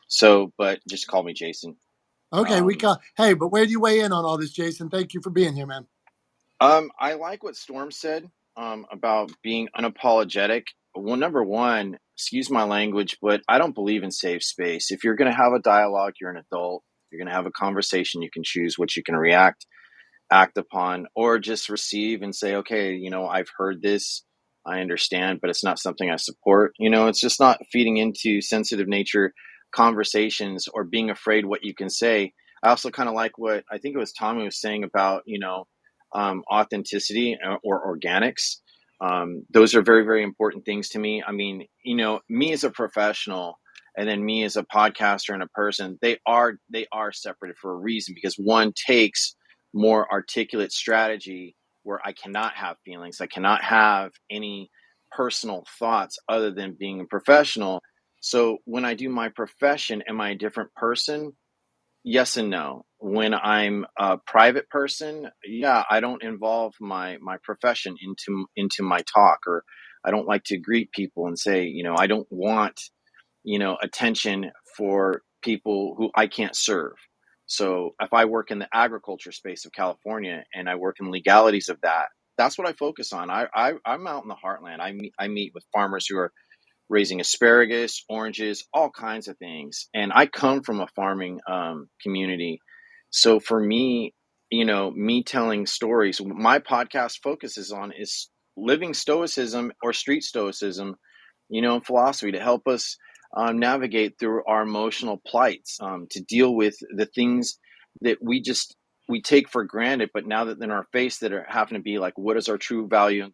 So, but just call me Jason. okay, hey, but where do you weigh in on all this, Jason? Thank you for being here, man. I like what Storm said about being unapologetic. Well, number one, excuse my language, but I don't believe in safe space. If you're going to have a dialogue, you're an adult. You're going to have a conversation. You can choose what you can act upon, or just receive and say, okay, I've heard this, I understand, but it's not something I support. It's just not feeding into sensitive nature conversations or being afraid what you can say. I also kind of like what I think it was Tommy was saying about, authenticity or organics. Those are very, very important things to me. I mean, me as a professional and then me as a podcaster and a person, they are separated for a reason, because one takes more articulate strategy where I cannot have feelings. I cannot have any personal thoughts other than being a professional. So when I do my profession, am I a different person? Yes and no. When I'm a private person, yeah, I don't involve my profession into my talk, or I don't like to greet people and say, I don't want, attention for people who I can't serve. So if I work in the agriculture space of California and I work in legalities of that, that's what I focus on. I'm out in the heartland. I meet with farmers who are raising asparagus, oranges, all kinds of things. And I come from a farming community. So for me, me telling stories, my podcast focuses on is living stoicism or street stoicism, philosophy to help us navigate through our emotional plights, to deal with the things that we take for granted, but now that in our face that are having to be like, what is our true value and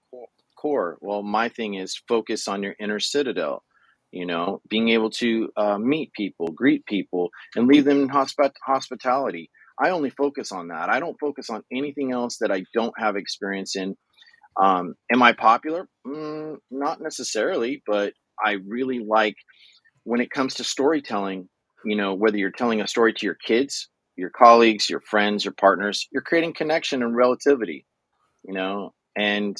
core? Well, my thing is focus on your inner citadel, being able to meet people, greet people, and leave them in hospitality. I only focus on that. I don't focus on anything else that I don't have experience in. Am I popular? Not necessarily, but I really like when it comes to storytelling, whether you're telling a story to your kids, your colleagues, your friends, your partners, you're creating connection and relativity, and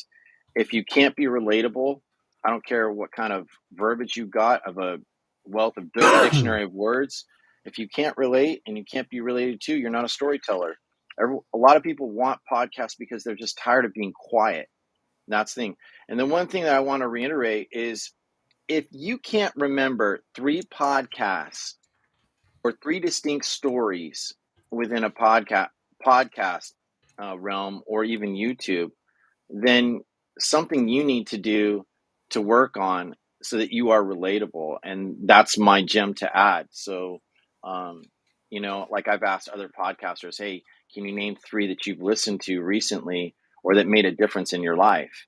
if you can't be relatable, I don't care what kind of verbiage you got of a wealth of dictionary of words. If you can't relate and you can't be related to, you're not a storyteller. A lot of people want podcasts because they're just tired of being quiet. That's the thing. And the one thing that I want to reiterate is if you can't remember 3 podcasts or 3 distinct stories within a podcast realm or even YouTube, then something you need to do to work on so that you are relatable. And that's my gem to add. So, like I've asked other podcasters, hey, can you name 3 that you've listened to recently or that made a difference in your life?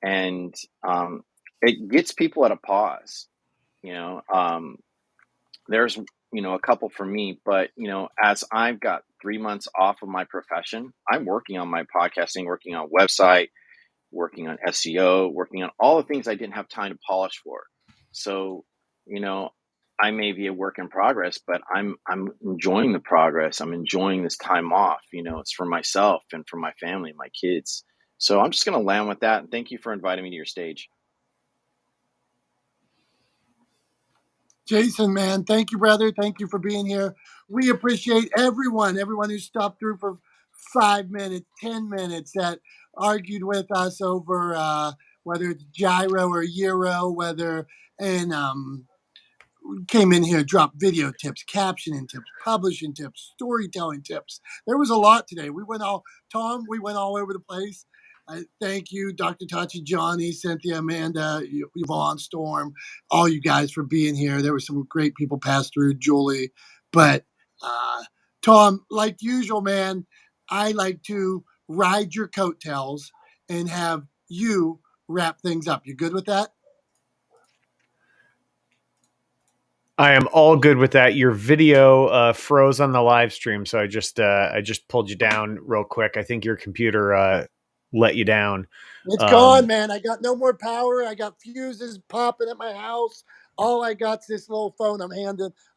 And it gets people at a pause. There's a couple for me, but as I've got 3 months off of my profession, I'm working on my podcasting, working on a website, working on SEO, working on all the things I didn't have time to polish for. So, I may be a work in progress, but I'm enjoying the progress. I'm enjoying this time off. It's for myself and for my family, my kids. So I'm just going to land with that. And thank you for inviting me to your stage. Jason, man, thank you, brother. Thank you for being here. We appreciate everyone who stopped through for 5 minutes, 10 minutes, that argued with us over whether it's Gyro or Euro, and came in here, dropped video tips, captioning tips, publishing tips, storytelling tips. There was a lot today. We went all over the place. Thank you, Dr. Tachi, Johnny, Cynthia, Amanda, Yvonne, Storm, all you guys for being here. There were some great people passed through, Julie. But Tom, like usual, man, I like to ride your coattails and have you wrap things up. You good with that? I am all good with that. Your video froze on the live stream, so I just pulled you down real quick. I think your computer let you down. It's gone, man. I got no more power. I got fuses popping at my house. All I got's this little phone I'm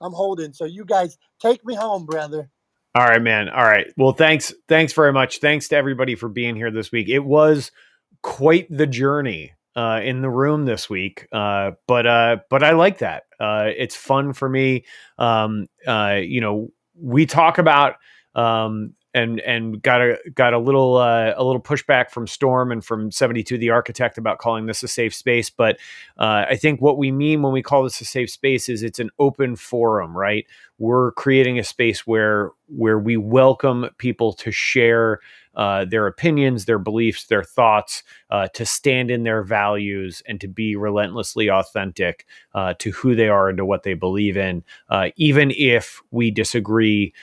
holding. So you guys take me home, brother. All right, man. All right. Well, thanks very much. Thanks to everybody for being here this week. It was quite the journey in the room this week, but I like that. It's fun for me. We talk about and got a little pushback from Storm and from 72 the Architect about calling this a safe space. But I think what we mean when we call this a safe space is it's an open forum, right? We're creating a space where we welcome people to share their opinions, their beliefs, their thoughts, to stand in their values and to be relentlessly authentic to who they are and to what they believe in, even if we disagree.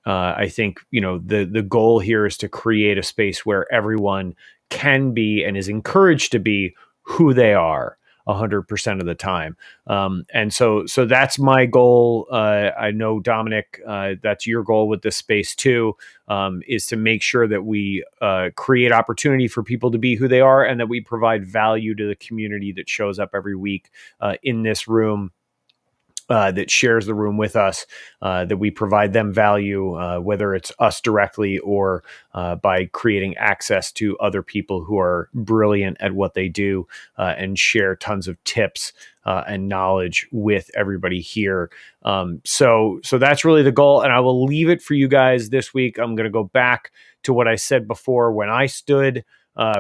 I think the goal here is to create a space where everyone can be and is encouraged to be who they are. 100% of the time. And so that's my goal. I know, Dominick, that's your goal with this space too, is to make sure that we create opportunity for people to be who they are, and that we provide value to the community that shows up every week in this room, that shares the room with us, that we provide them value, whether it's us directly or by creating access to other people who are brilliant at what they do, and share tons of tips and knowledge with everybody here. So that's really the goal. And I will leave it for you guys this week. I'm going to go back to what I said before when I stood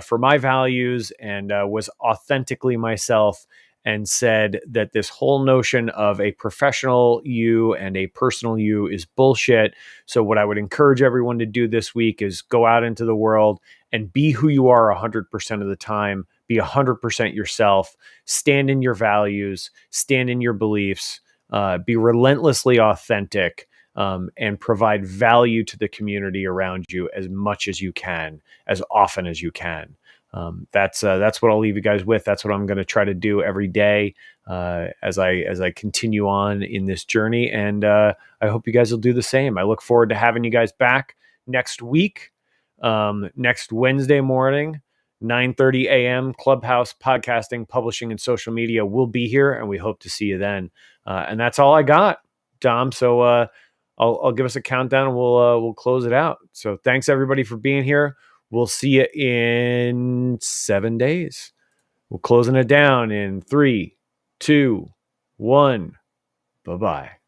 for my values and was authentically myself, and said that this whole notion of a professional you and a personal you is bullshit. So what I would encourage everyone to do this week is go out into the world and be who you are 100% of the time. Be 100% yourself. Stand in your values. Stand in your beliefs. Be relentlessly authentic, and provide value to the community around you as much as you can, as often as you can. That's what I'll leave you guys with. That's what I'm going to try to do every day as I continue on in this journey. And I hope you guys will do the same. I look forward to having you guys back next week, next Wednesday morning, 9:30 a.m. Clubhouse, podcasting, publishing, and social media. We'll be here, and we hope to see you then. And that's all I got, Dom. So I'll give us a countdown, and we'll close it out. So thanks everybody for being here. We'll see you in 7 days. We're closing it down in 3, 2, 1. Bye-bye.